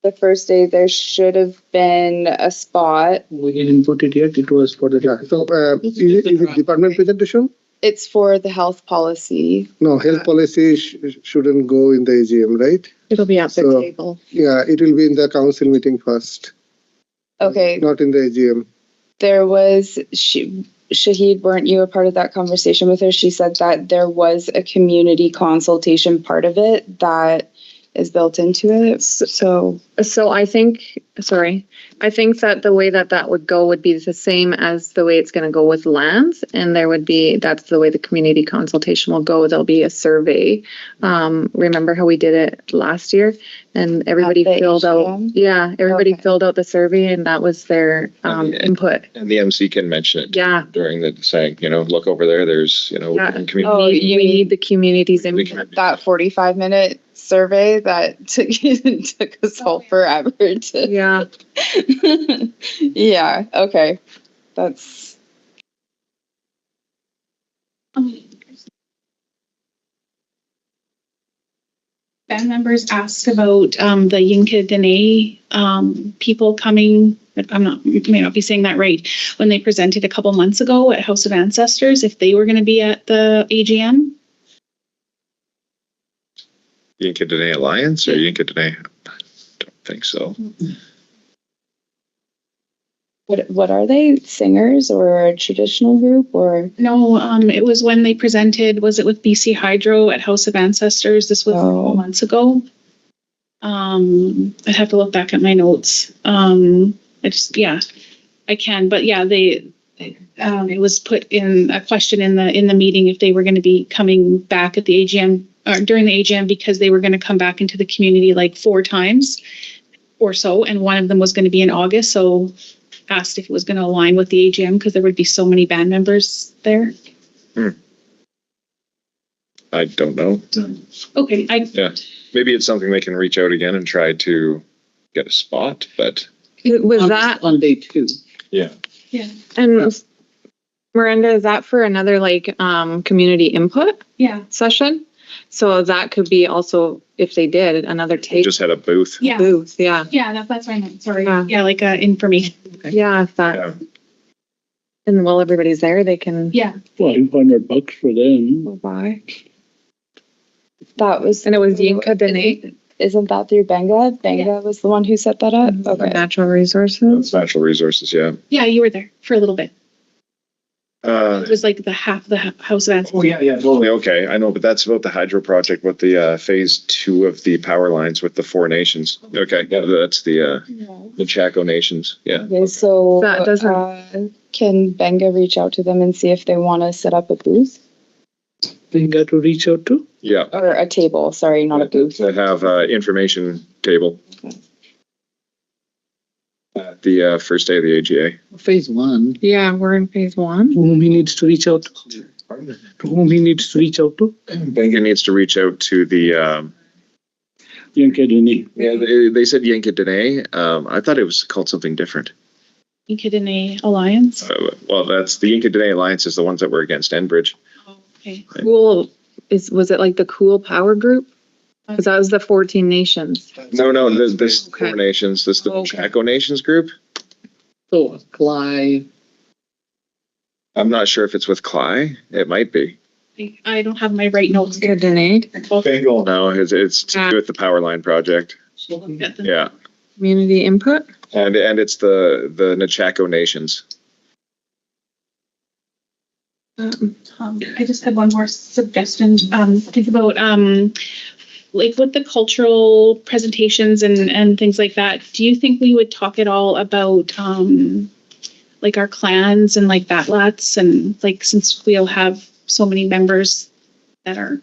The first day there should have been a spot. We didn't put it yet. It was for the. So is it department presentation? It's for the health policy. No, health policy shouldn't go in the AGM, right? It'll be at the table. Yeah, it will be in the council meeting first. Okay. Not in the AGM. There was, Shahid, weren't you a part of that conversation with her? She said that there was a community consultation part of it that is built into it. So So I think that the way that would go would be the same as the way it's going to go with lands. And that's the way the community consultation will go. There'll be a survey. Remember how we did it last year and everybody filled out. Yeah, everybody filled out the survey and that was their input. And the MC can mention it. Yeah. During the saying, look over there, there's, Yeah. community. Oh, You need the community's input. that 45-minute survey that took us all forever to. Yeah. Yeah, okay. That's. Band members asked about the Yinka Dene people coming. May not be saying that right. When they presented a couple months ago at House of Ancestors, if they were going to be at the AGM. Yinka Dene Alliance or Yinka Dene? I don't think so. What are they? Singers or a traditional group or? No, it was when they presented, was it with BC Hydro at House of Ancestors? This was a couple months ago. I'd have to look back at my notes. I can, but yeah, it was put in a question in the meeting if they were going to be coming back at the AGM or during the AGM because they were going to come back into the community like 4 times or so, and one of them was going to be in August. So asked if it was going to align with the AGM because there would be so many band members there. I don't know. Okay. Yeah, maybe it's something they can reach out again and try to get a spot, but. Was that on day 2? Yeah. Yeah. And Miranda, is that for another community input? Yeah. Session? So that could be also, if they did, another take. Just had a booth. Yeah. Booth, yeah. Yeah, that's what I meant. Sorry. Yeah. Yeah, like information. Yeah, if that. Yeah. And while everybody's there, they can. Yeah. $500 for them. Go by. That was. And it was Yinka Dene. Isn't that through Benga? Benga was the one who set that up? Okay. Natural resources. It's natural resources, yeah. Yeah, you were there for a little bit. It It was like the half of the House of Ancestors. Oh, yeah, totally. Okay, I know, but that's about the hydro project with the phase 2 of the power lines with the 4 nations. Okay, yeah, that's the Chaco nations, yeah. Okay, so That doesn't. can Benga reach out to them and see if they want to set up a booth? Benga to reach out to? Yeah. Or a table, sorry, not a booth. To have information table. At the first day of the AGA. Phase 1. Yeah, we're in phase 1. To whom he needs to reach out to? To whom he needs to reach out to? Benga needs to reach out to the, Yinka Dene. yeah, they said Yinka Dene. I thought it was called something different. Yinka Dene Alliance. Well, that's the Yinka Dene Alliance is the ones that were against Enbridge. Okay. Cool. Was it like the Cool Power Group? Because that was the 14 nations. No, this Okay. 4 nations, this the Okay. Chaco Nations group. So Clyde. I'm not sure if it's with Cly. It might be. I don't have my right notes. Yinka Dene. No, it's to do with the power line project. Yeah, Community input. and it's the Chaco Nations. I just had one more suggestion. Think about like with the cultural presentations and things like that. Do you think we would talk at all about like our clans and like batlats and like since we'll have so many members that are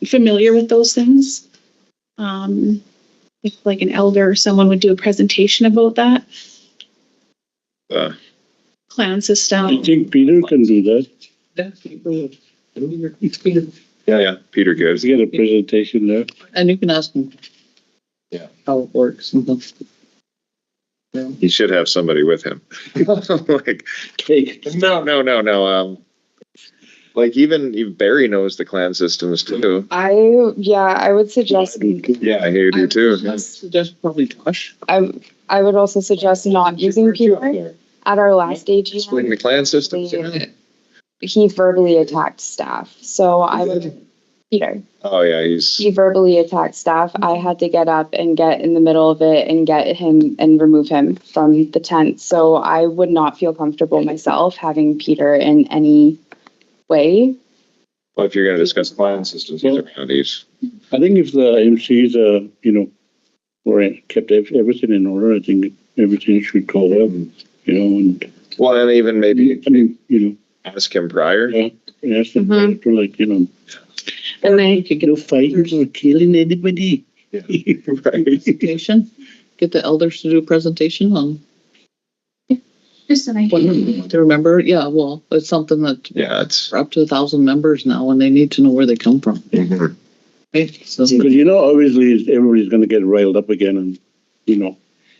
familiar with those things? If like an elder or someone would do a presentation about that clan system. I think Peter can do that. Yeah, Peter gives. Get a presentation there. And you can ask him. Yeah. How it works. He should have somebody with him. Like, no. Like even Barry knows the clan systems too. I would suggest. Yeah, you do too. Suggest probably Josh. I would also suggest not using Peter at our last Explain the AGM. clan systems. Yeah. He verbally attacked staff, so I would. Peter. Oh yeah, He verbally attacked staff. I had to get up and get in the middle of it and get him and remove him from the tent. So I would not feel comfortable myself having Peter in any way Well, if you're gonna discuss plan systems, these are one of these. I think if the MCs, kept everything in order, I think everything should go up, and. Well, and even maybe I mean, ask him prior. Yeah, ask them Mhm. to And they no fighting or killing anybody. Right. Presentation, get the elders to do a presentation on Just an what idea. to remember. Yeah, well, it's something that Yeah, it's. we're up to 1,000 members now and they need to know where they come from. Mhm. Right? So, Because, obviously everybody's gonna get riled up again and,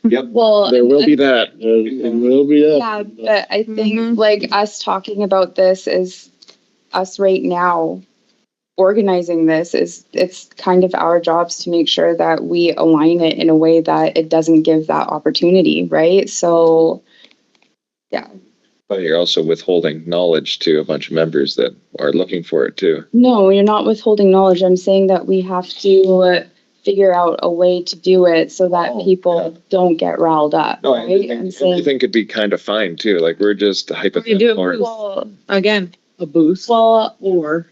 Well, There will be that. it will be that. yeah, but I think Mhm. like us talking about this is us right now organizing this is it's kind of our jobs to make sure that we align it in a way that it doesn't give that opportunity, right? So yeah. But you're also withholding knowledge to a bunch of members that are looking for it too. No, you're not withholding knowledge. I'm saying that we have to figure out a way to do it so that people don't get riled up, No, right? I'm saying, everything could be kind of fine too. Like we're just hypothetical. well, again, a booth well, or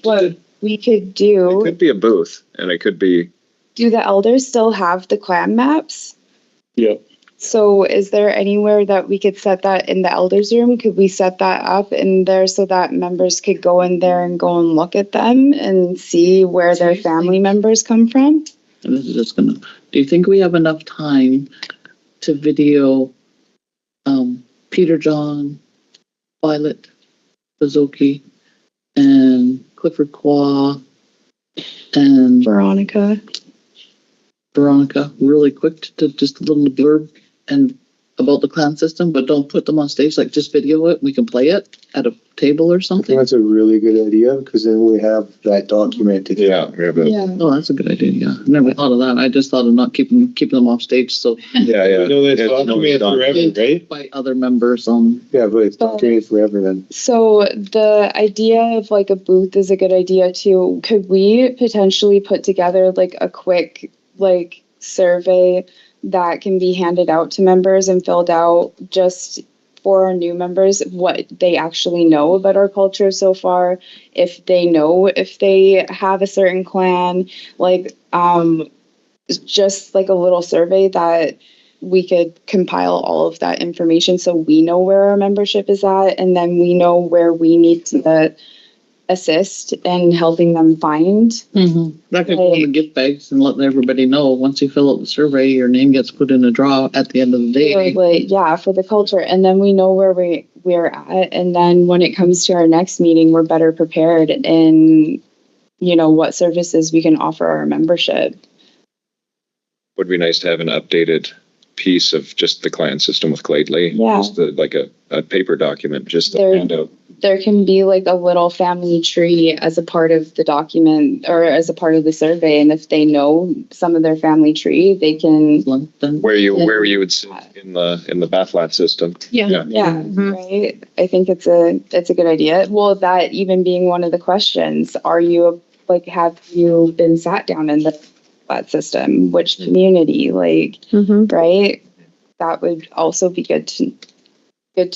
what we could It do, could be a booth and it could be, do the elders still have the clan maps? Yeah. So is there anywhere that we could set that in the elders room? Could we set that up in there so that members could go in there and go and look at them and see where their family members come from? and this is just gonna, do you think we have enough time to video Peter John, Violet Bazoki, and Clifford Qua, and Veronica really quick to just a little blurb and about the clan system, but don't put them on stage, like just video it, we can play it at a table or I think something? that's a really good idea, because then we have that documented. yeah, we have a, Yeah. Oh, that's a good idea, yeah. Never thought of that. I just thought of not keeping them off stage, so yeah. No, that's Yeah, documented no, forever, right? by other members on. Yeah, but it's documented forever then. So the idea of like a booth is a good idea too. Could we potentially put together like a quick like survey that can be handed out to members and filled out just for our new members, what they actually know about our culture so far, if they know if they have a certain clan, like just like a little survey that we could compile all of that information so we know where our membership is at, and then we know where we need to assist in helping them find. That could go in the gift bags and letting everybody know, once you fill out the survey, your name gets put in a draw at the end of the day. Like, yeah, for the culture, and then we know where we're at, and then when it comes to our next meeting, we're better prepared in, what services we can offer our membership. would be nice to have an updated piece of just the clan system with Cladely. Yeah. Just like a paper document, just to There- hand out. There can be like a little family tree as a part of the document or as a part of the survey, and if they know some of their family tree, they can. Where you would sit in the Bathlat system. Yeah, right. I think it's a good idea. Well, that even being one of the questions, have you been sat down in that system? Which community? Right? That would also be good to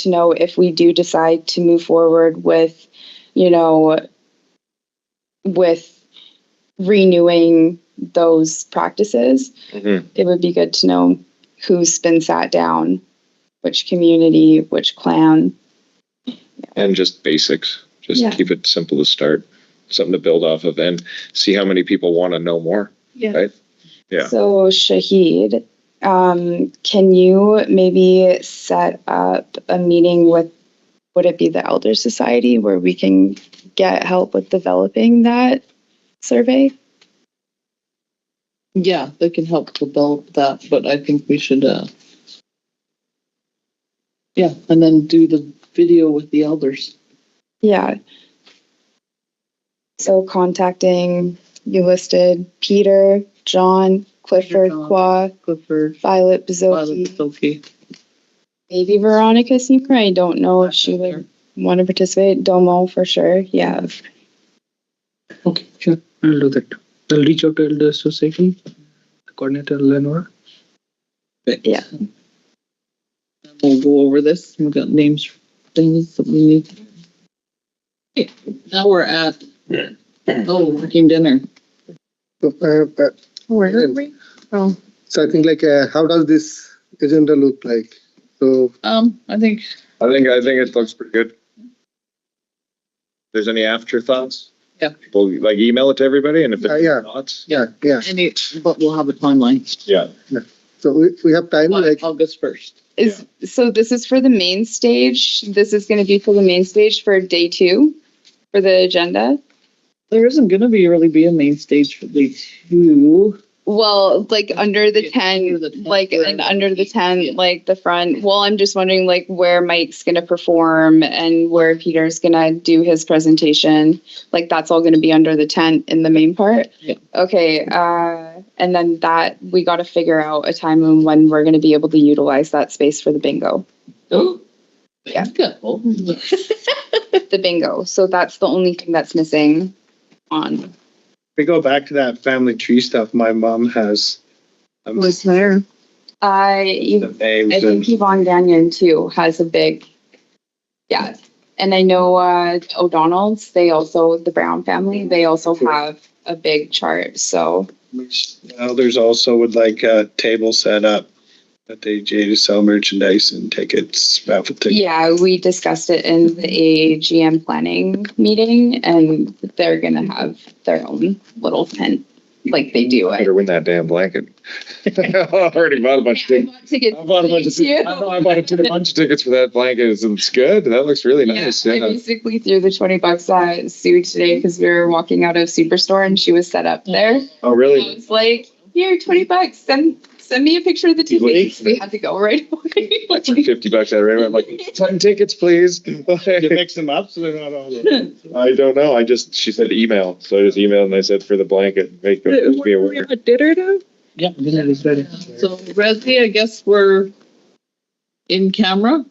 know if we do decide to move forward with, with renewing those practices. Mhm. It would be good to know who's been sat down, which community, which clan. And just basics, just Yeah. keep it simple to start, something to build off of and see how many people want to know more. Yeah. Right? Yeah. So Shahid, can you maybe set up a meeting with, would it be the Elder Society, where we can get help with developing that survey? Yeah, they can help develop that, but I think we should, and then do the video with the elders. Yeah. So contacting, you listed Peter, John, Clifford, Qua, Violet Bazoki, maybe Veronica Seymour. I don't know if she would want to participate. Domo for sure. Yeah. Okay, sure. I'll do that. I'll reach out to Elder Association, coordinator Lenore. Yeah. We'll go over this. We've got names, things that we need. Now we're at, working dinner. So, Where are we? Oh, so I think like, how does this agenda look like? So I think, I think it looks pretty good. There's any afterthoughts? Yeah. People like email it to everybody and if there's yeah. thoughts. yeah. but we'll have a timeline. Yeah. So we have time like August 1st. So this is for the main stage. This is gonna be for the main stage for day 2 for the agenda. There isn't gonna be a main stage for day 2. Well, like under the tent, like and under the tent, like the front. Well, I'm just wondering like where Mike's gonna perform and where Peter's gonna do his presentation. Like that's all gonna be under the tent in the main part. Yeah. Okay, and then that we gotta figure out a time when we're gonna be able to utilize that space for the bingo. Oh. Yeah. Bingo. The bingo. So that's the only thing that's missing on. We go back to that family tree stuff. My mom has. was there? I The names I think Yvonne Gagnon too has a big, yeah. And I know O'Donnell's, they also, the Brown family, they also have a big chart, so. There's also would like a table set up at the AJ to sell merchandise and tickets, raffle tickets. Yeah, we discussed it in the AGM planning meeting and they're gonna have their own little tent like they do. Better win that damn blanket. I already bought a bunch of tickets. I bought a bunch of tickets. I bought a bunch of tickets for that blanket. It's good. That looks really nice. I basically threw the $20 at Sue today because we were walking out of Superstore and she was set up there. Oh, I really? was like, here, $20. Send me a picture of the tickets. We had to go right away. I took $50 out of it. I'm like, 10 tickets, please. You mix them up so they're not all. I don't know. She said email. So I just emailed and I said for the blanket, make them be aware. Dinner now? Yeah, dinner is ready. So Resi, I guess we're in camera.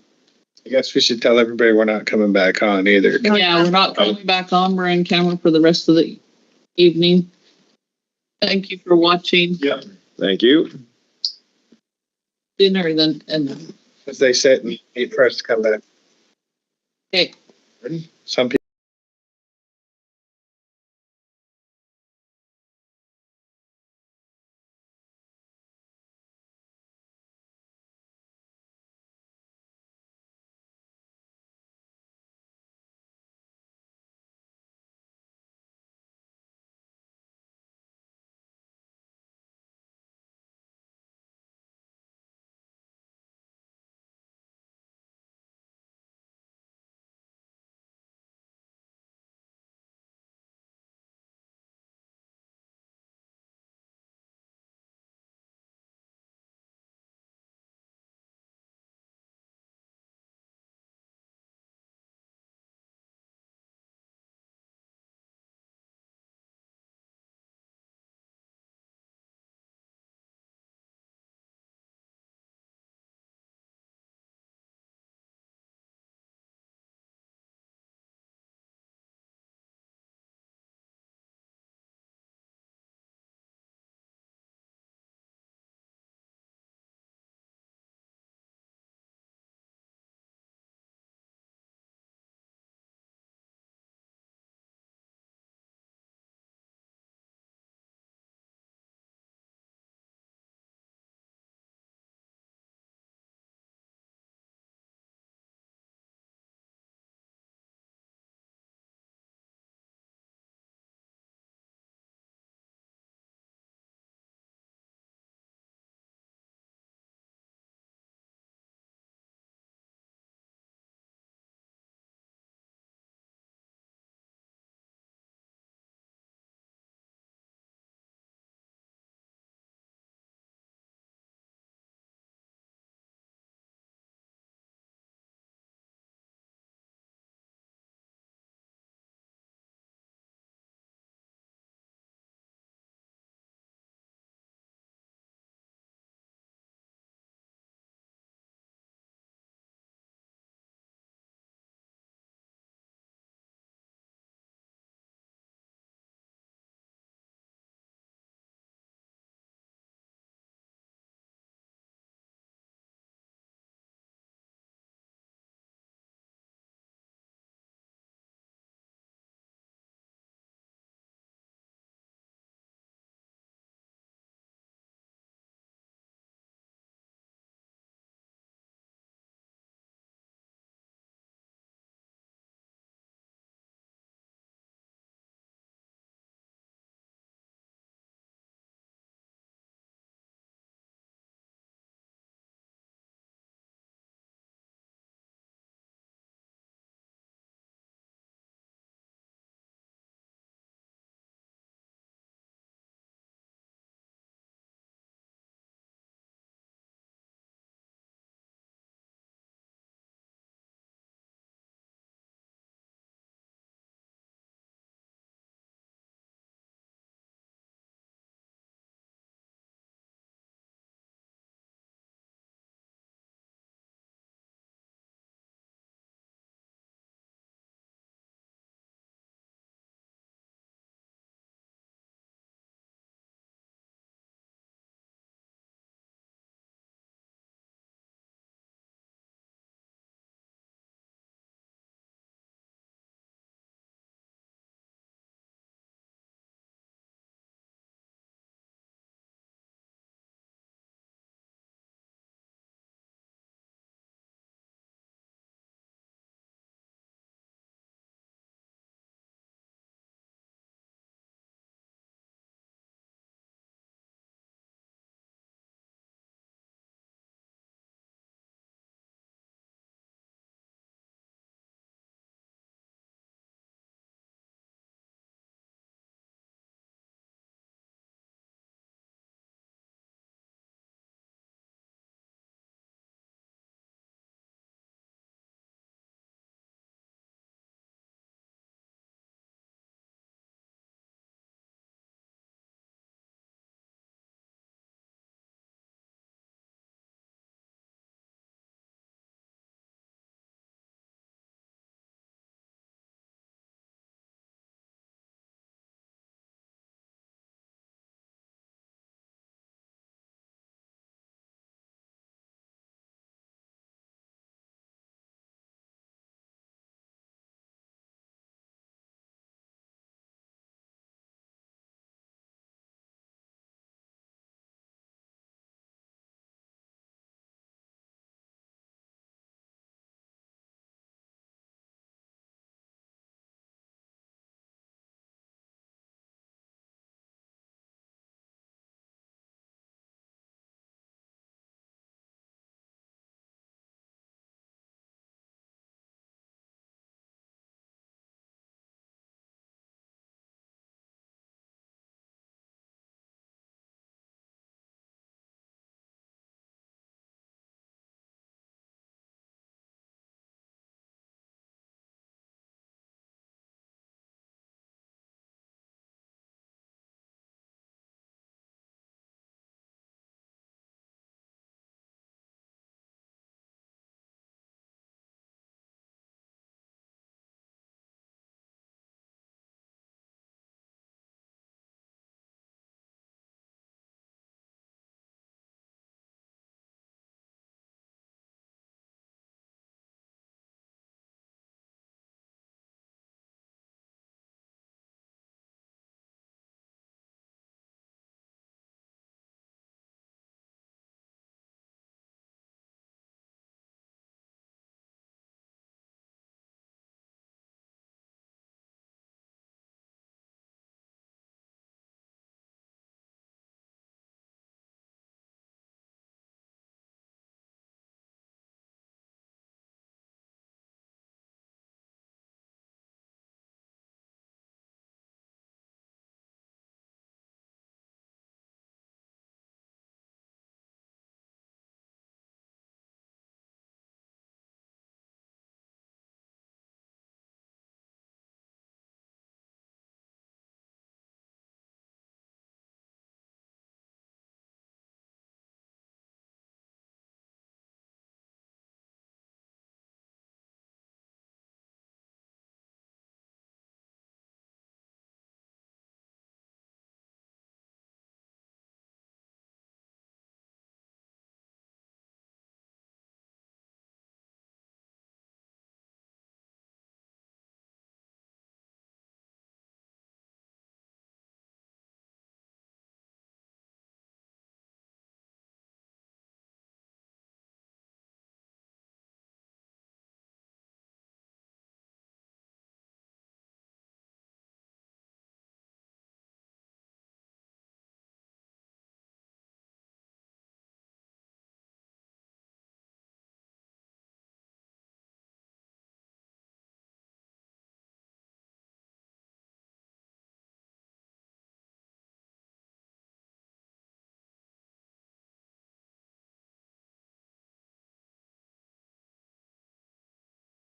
I guess we should tell everybody we're not coming back on either. Yeah, we're not coming back on. We're in camera for the rest of the evening. Thank you for watching. Yeah. Thank you. Dinner then, and As they sit and eat for us to come back. okay. Some people.